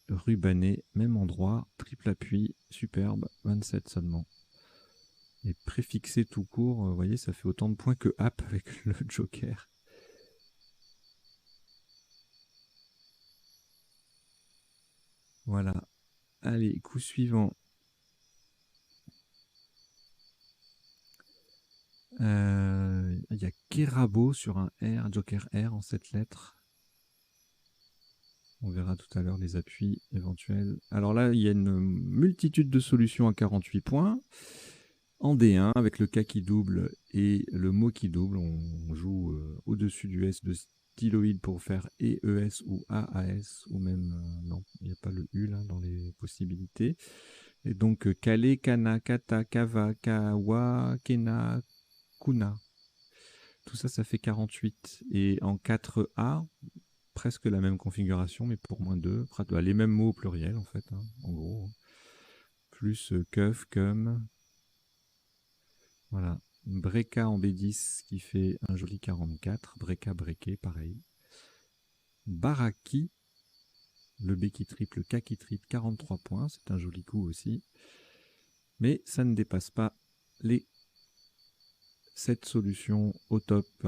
Rubané, même endroit, triple appui, superbe, 27 seulement. Et préfixé tout court, vous voyez, ça fait autant de points que App avec le Joker. Voilà. Allez, coup suivant. Il y a Kerabo sur un R, Joker R en 7 lettres. On verra tout à l'heure les appuis éventuels. Alors là, il y a une multitude de solutions à 48 points. En D1, avec le K qui double et le mot qui double, on joue au-dessus du S de styloïde pour faire ES ou AAS, ou même, non, il n'y a pas le U là dans les possibilités. Et donc, Kale, Kana, Kata, Kava, Kawa, Kena, Kuna. Tout ça, ça fait 48. Et en 4A, presque la même configuration, mais pour moins 2. Les mêmes mots au pluriel, en fait, hein, en gros. Plus keuf, cum. Voilà. Breka en B10 qui fait un joli 44. Breka, breké, pareil. Baraki, le B qui triple, K qui triple, 43 points. C'est un joli coup aussi. Mais ça ne dépasse pas les 7 solutions au top.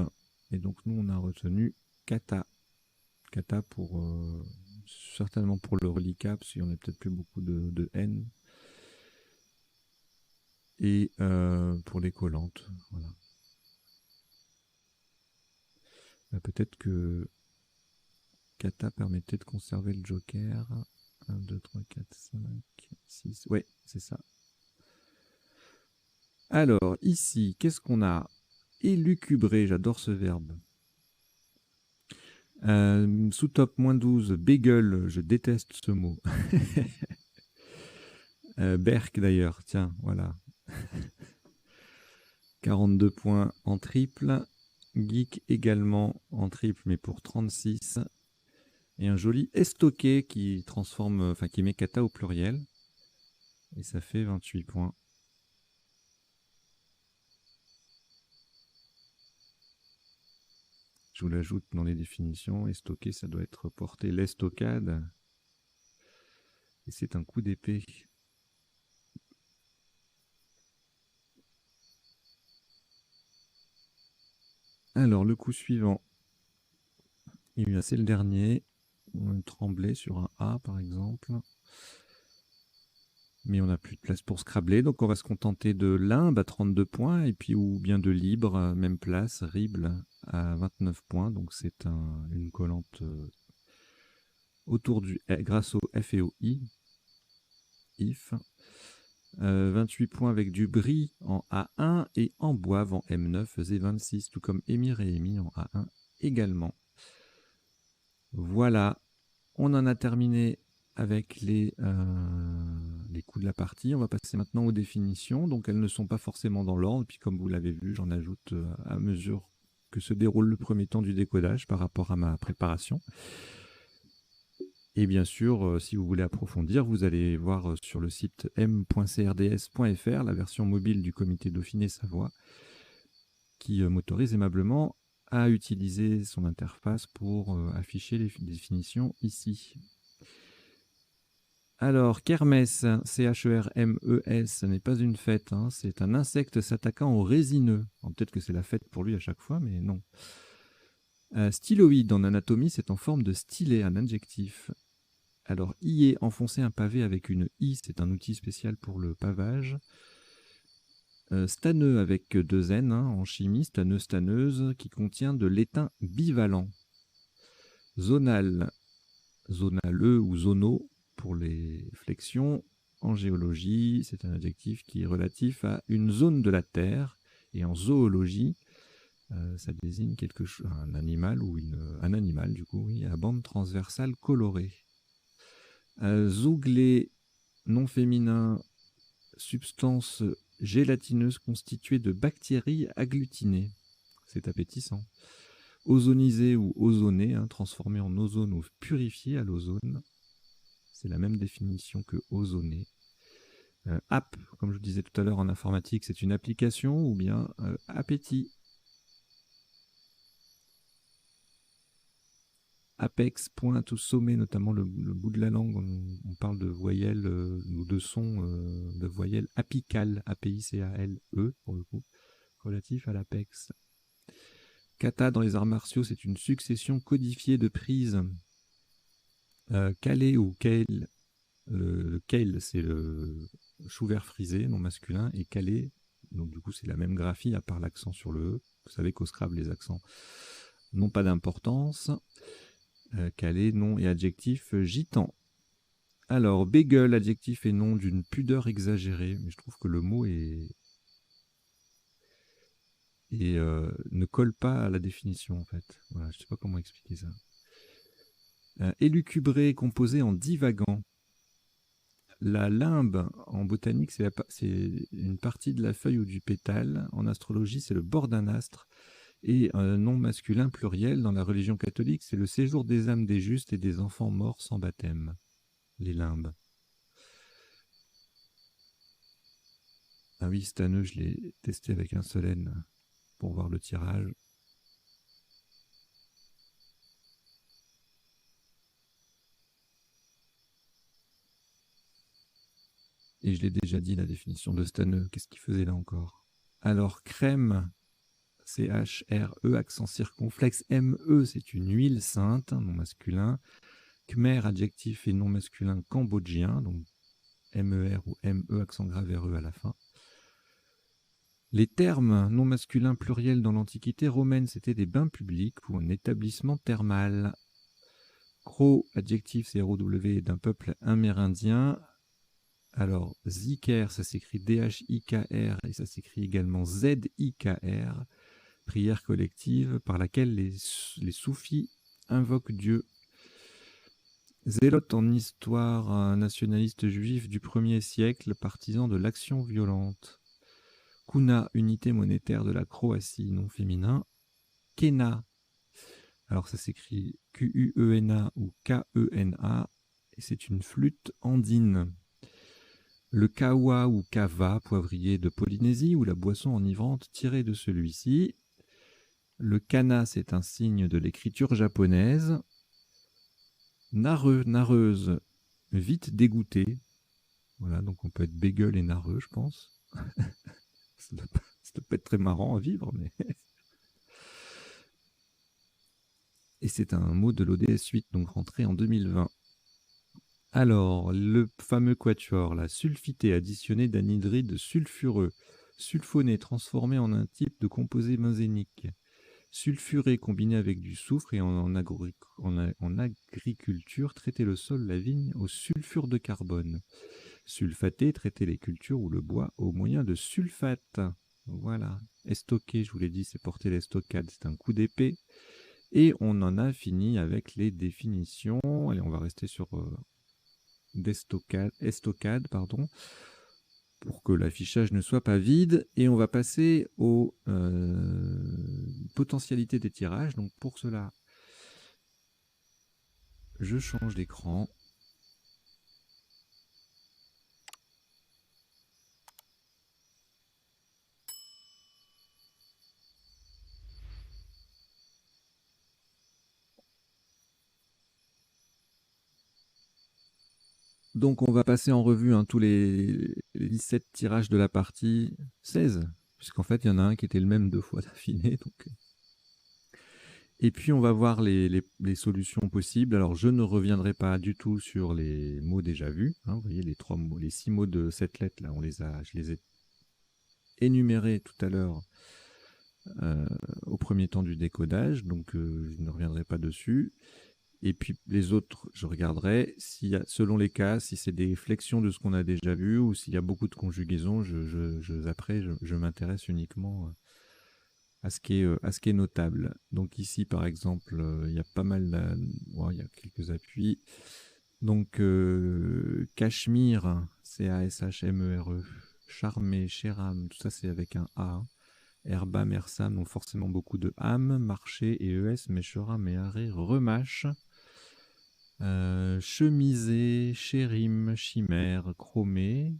Et donc nous, on a retenu Kata. Kata pour certainement pour le reliquat, si on n'a peut-être plus beaucoup de N. Et pour les collantes, voilà. Peut-être que Kata permettait de conserver le joker. 1, 2, 3, 4, 5, 6. Ouais, c'est ça. Alors, ici, qu'est-ce qu'on a? Élucubré, j'adore ce verbe. Sous top moins 12, bagel, je déteste ce mot. Berk d'ailleurs, tiens, voilà. 42 points en triple. Geek également en triple, mais pour 36. Et un joli estoqué qui transforme, enfin qui met kata au pluriel. Et ça fait 28 points. Je vous l'ajoute dans les définitions. Estoqué, ça doit être porté l'estocade. Et c'est un coup d'épée. Alors, le coup suivant. C'est le dernier. On tremblait sur un A, par exemple. Mais on n'a plus de place pour scrabler, donc on va se contenter de limbe à 32 points, et puis ou bien de libre, même place, rible à 29 points. Donc c'est une collante autour du grâce au F et au I. If. 28 points avec du brie en A1 et en boive en M9 faisait 26, tout comme Émir et Amy en A1 également. Voilà, on en a terminé avec les coups de la partie. On va passer maintenant aux définitions. Donc elles ne sont pas forcément dans l'ordre. Puis comme vous l'avez vu, j'en ajoute à mesure que se déroule le premier temps du décodage par rapport à ma préparation. Et bien sûr, si vous voulez approfondir, vous allez voir sur le site m.crds.fr la version mobile du comité Dauphiné-Savoie qui m'autorise aimablement à utiliser son interface pour afficher les définitions ici. Alors, kermesse, C-H-E-R-M-E-S, ce n'est pas une fête, hein, c'est un insecte s'attaquant aux résineux. Peut-être que c'est la fête pour lui à chaque fois, mais non. Styloïde, en anatomie, c'est en forme de stylet, un adjectif. Alors, ier, enfoncer un pavé avec une i, c'est un outil spécial pour le pavage. Stanneux avec 2 N, hein, en chimie, stanneux, stanneuse, qui contient de l'étain bivalent. Zonal, zonaleux ou zono, pour les flexions. En géologie, c'est un adjectif qui est relatif à une zone de la Terre. Et en zoologie, ça désigne quelque chose, un animal ou un animal, du coup, oui, à bande transversale colorée. Zouglé, nom féminin, substance gélatineuse constituée de bactéries agglutinées. C'est appétissant. Ozonisé ou ozoné, transformé en ozone ou purifié à l'ozone. C'est la même définition que ozoné. App, comme je vous disais tout à l'heure en informatique, c'est une application ou bien appétit. Apex, pointe au sommet, notamment le bout de la langue, on parle de voyelles ou de sons de voyelles apicales, A-P-I-C-A-L-E pour le coup, relatif à l'apex. Kata dans les arts martiaux, c'est une succession codifiée de prises. Kale ou kale, le kale c'est le chou vert frisé, non masculin, et kale, donc du coup c'est la même graphie à part l'accent sur le E. Vous savez qu'au Scrabble les accents n'ont pas d'importance. Calé, nom et adjectif gitan. Alors, bagel, adjectif et nom d'une pudeur exagérée. Mais je trouve que le mot ne colle pas à la définition, en fait. Voilà, je ne sais pas comment expliquer ça. Élucubré, composé en divagant. La limbe, en botanique, c'est une partie de la feuille ou du pétale. En astrologie, c'est le bord d'un astre. Et un nom masculin pluriel dans la religion catholique, c'est le séjour des âmes des justes et des enfants morts sans baptême. Les limbes. Ah oui, cette année, je l'ai testé avec un solène pour voir le tirage. Et je l'ai déjà dit, la définition de Staneux. Qu'est-ce qu'il faisait là encore? Alors, crème, C-H-R-E, accent circonflexe. M-E, c'est une huile sainte, nom masculin. Khmer, adjectif et nom masculin cambodgien, donc M-E-R ou M-E, accent grave R-E à la fin. Les termes non masculins pluriels dans l'Antiquité romaine, c'était des bains publics ou un établissement thermal. Crow, adjectif, c'est R-O-W, d'un peuple amérindien. Alors, Zikr, ça s'écrit D-H-I-K-R et ça s'écrit également Z-I-K-R, prière collective par laquelle les soufis invoquent Dieu. Zélote en histoire, un nationaliste juif du 1er siècle, partisan de l'action violente. Kuna, unité monétaire de la Croatie, non féminin. Kena, alors ça s'écrit Q-U-E-N-A ou K-E-N-A, et c'est une flûte andine. Le kawa ou kava, poivrier de Polynésie, ou la boisson enivrante tirée de celui-ci. Le kana, c'est un signe de l'écriture japonaise. Nareux, nareuse, vite dégoûté. Voilà, donc on peut être bagel et nareux, je pense. Ça doit pas être très marrant à vivre, mais... Et c'est un mot de l'ODS 8, donc rentré en 2020. Alors, le fameux quatuor, la sulfité additionnée d'anhydride sulfureux, sulfoné transformé en un type de composé benzénique, sulfuré combiné avec du soufre et en agriculture, traiter le sol, la vigne au sulfure de carbone. Sulfaté, traiter les cultures ou le bois au moyen de sulfate. Voilà. Estoquer, je vous l'ai dit, c'est porter l'estocade, c'est un coup d'épée. Et on en a fini avec les définitions. Allez, on va rester sur... estocade, pardon, pour que l'affichage ne soit pas vide. Et on va passer aux potentialités des tirages. Donc pour cela, je change d'écran. Donc on va passer en revue tous les 17 tirages de la partie, 16, puisqu'en fait il y en a un qui était le même 2 fois d'affilée. Donc... Et puis on va voir les solutions possibles. Alors je ne reviendrai pas du tout sur les mots déjà vus. Vous voyez les 6 mots de cette lettre là, je les ai énumérés tout à l'heure au premier temps du décodage, donc je ne reviendrai pas dessus. Et puis les autres, je regarderai selon les cas, si c'est des flexions de ce qu'on a déjà vu ou s'il y a beaucoup de conjugaisons, je m'intéresse uniquement à ce qui est notable. Donc ici, par exemple, il y a pas mal, il y a quelques appuis. Donc, Cachemire, C-A-S-H-M-E-R-E, Charmé, Chéram, tout ça c'est avec un A. Herbam, Ersam, donc forcément beaucoup de âme, marché et ES, Mécheram et Arré, Remache. Chemisé, Chérim, Chimère, Chromé.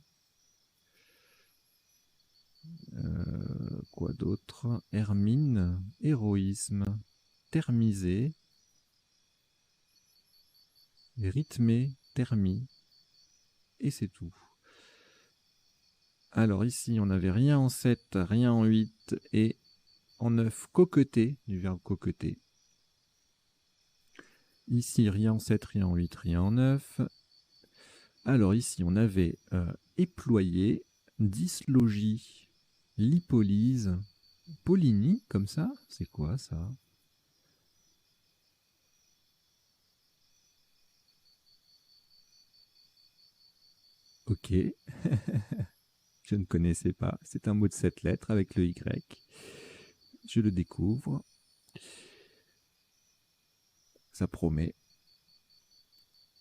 Quoi d'autre? Hermine, Héroïsme, Thermisé, Rythmé, Thermie. Et c'est tout. Alors ici, on n'avait rien en 7, rien en 8 et en 9, coqueter, du verbe coqueter. Ici, rien en 7, rien en 8, rien en 9. Alors ici, on avait éployer, dyslogie, lipolyse, polynie, comme ça. C'est quoi ça? Ok, je ne connaissais pas. C'est un mot de 7 lettres avec le Y. Je le découvre. Ça promet.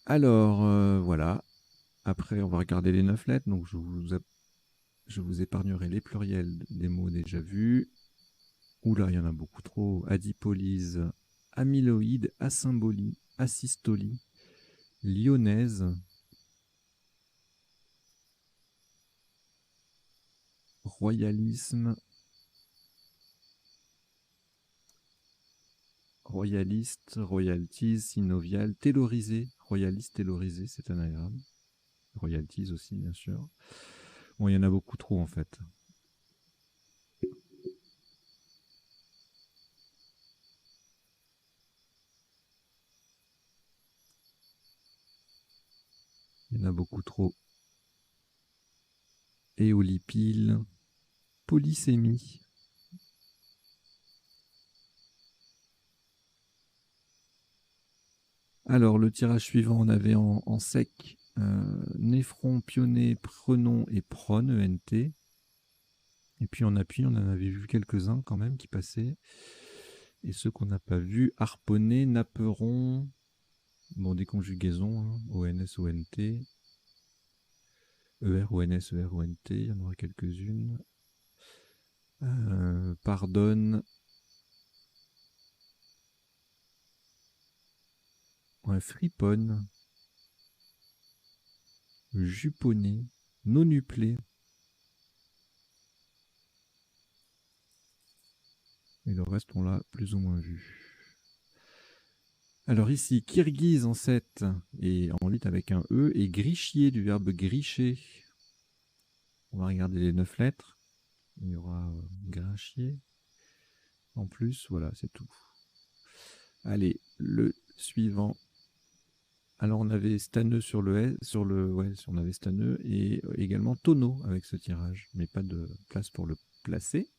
Alors, voilà. Après, on va regarder les 9 lettres. Donc, je vous épargnerai les pluriels des mots déjà vus. Oula, il y en a beaucoup trop. Adipolyse, amyloïde, asymbolie, asystolie, lyonnaise, royalisme, royaliste, royalties, synovial, taylorisé, royaliste, taylorisé, c'est un anagramme. Royalties aussi, bien sûr. Bon, il y en a beaucoup trop en fait. Il y en a beaucoup trop. Éolipile, polysémie. Alors, le tirage suivant, on avait en sec néphron, pionnet, prenon et prone, ENT. Et puis en appui, on en avait vu quelques-uns quand même qui passaient. Et ceux qu'on n'a pas vus, harponnet, napperon, bon, des conjugaisons, hein, ONS, ONT, ER, ONS, ER, ONT, il y en aura quelques-unes. Pardonne, ouais, friponne, juponné, nonuplé. Et le reste, on l'a plus ou moins vu. Alors ici, kirghiz en 7 et en 8 avec un E, et grichier du verbe gricher. On va regarder les 9 lettres. Il y aura grinchier. En plus, voilà, c'est tout. Allez, le suivant. Alors on avait Staneux sur le S, ouais, on avait Staneux et également Tonneau avec ce tirage, mais pas de place pour le placer.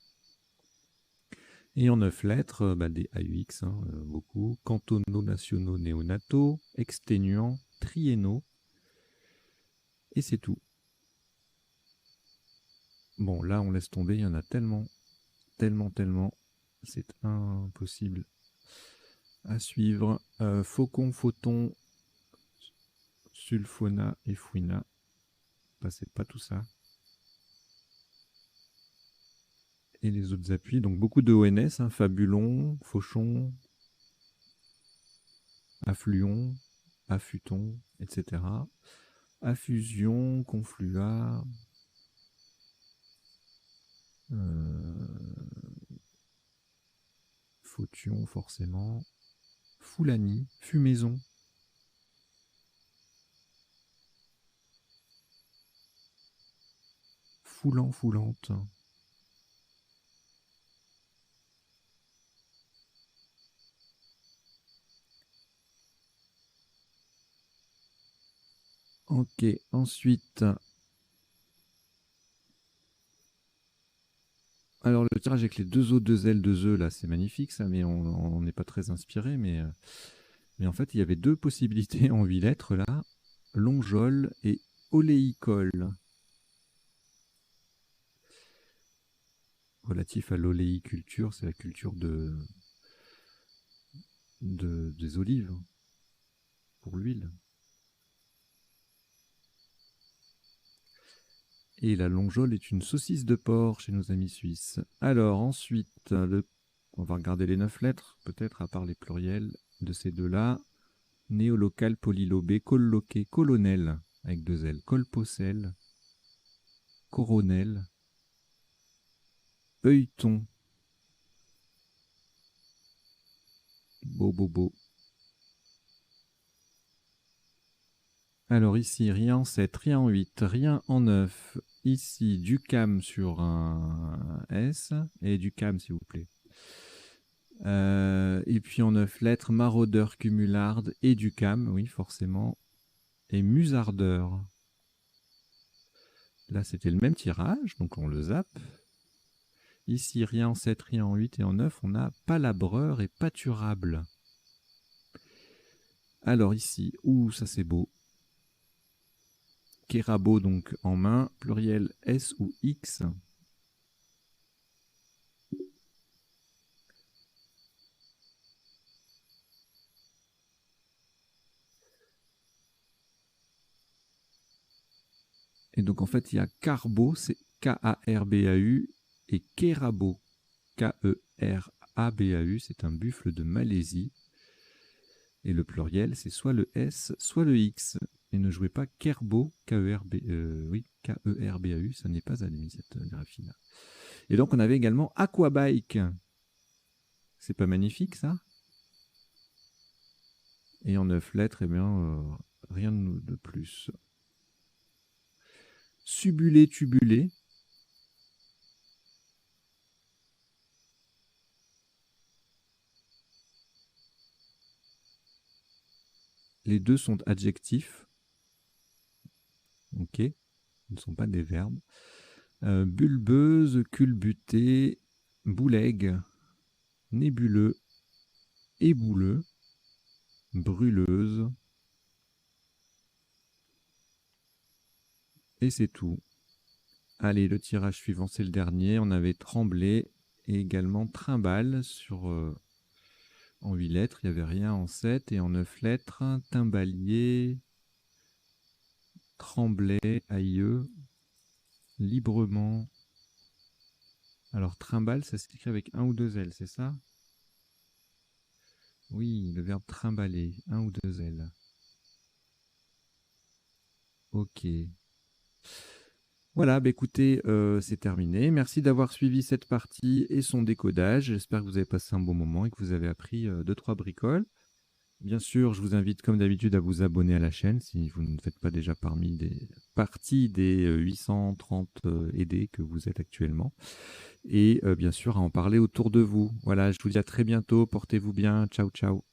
Et en 9 lettres, des AUX, hein, beaucoup. Cantonaux, nationaux, néonataux, exténuants, triennaux. Et c'est tout. Bon, là, on laisse tomber, il y en a tellement, tellement, tellement. C'est impossible à suivre. Faucon, photon, sulfona et fouina. C'est pas tout ça. Et les autres appuis, donc beaucoup de ONS, hein, fabulon, fauchon, affluon, affuton, etc. Affusion, conflua, photion forcément, foulanie, fumaison, foulant, foulante. Ok, ensuite, alors le tirage avec les deux O, deux L, deux E, là, c'est magnifique ça, mais on n'est pas très inspiré, mais en fait, il y avait deux possibilités en 8 lettres là, longeol et oléicole. Relatif à l'oléiculture, c'est la culture des olives pour l'huile. Et la longeole est une saucisse de porc chez nos amis suisses. Alors ensuite, on va regarder les 9 lettres, peut-être à part les pluriels de ces deux-là. Néolocal, polylobé, colloqué, colonel, avec 2 L, colpocel, coronel, œilleton, bobobo. Alors ici, rien en 7, rien en 8, rien en 9. Ici, du cam sur un S, et du cam s'il vous plaît. Et puis en 9 lettres, maraudeur, cumularde et du cam, oui forcément, et musardeur. Là c'était le même tirage, donc on le zappe. Ici, rien en 7, rien en 8 et en 9, on a palabreur et pâturable. Alors ici, ça c'est beau. Kérabo donc en main, pluriel S ou X. Et donc en fait il y a carbo, c'est K-A-R-B-A-U, et kérabo, K-E-R-A-B-A-U, c'est un buffle de Malaisie. Et le pluriel, c'est soit le S, soit le X. Et ne jouez pas Kerbo, K-E-R-B-A-U, ça n'est pas admis cette graphie-là. Et donc on avait également Aquabike. C'est pas magnifique ça? Et en 9 lettres, eh bien, rien de plus. Subulé, tubulé. Les deux sont adjectifs. Ok, ils ne sont pas des verbes. Bulbeuse, culbuté, boulegue, nébuleux, ébouleux, brûleuse. Et c'est tout. Allez, le tirage suivant, c'est le dernier. On avait tremblé et également trimballe sur, en 8 lettres. Il n'y avait rien en 7 et en 9 lettres. Timbalier, tremblay, aïeux, librement. Alors, trimballe, ça s'écrit avec un ou deux L, c'est ça? Oui, le verbe trimballer, un ou deux L. Ok. Voilà, bah écoutez, c'est terminé. Merci d'avoir suivi cette partie et son décodage. J'espère que vous avez passé un bon moment et que vous avez appris 2-3 bricoles. Bien sûr, je vous invite comme d'habitude à vous abonner à la chaîne si vous ne faites pas déjà partie des 830 aidés que vous êtes actuellement. Et bien sûr, à en parler autour de vous. Voilà, je vous dis à très bientôt. Portez-vous bien. Ciao, ciao.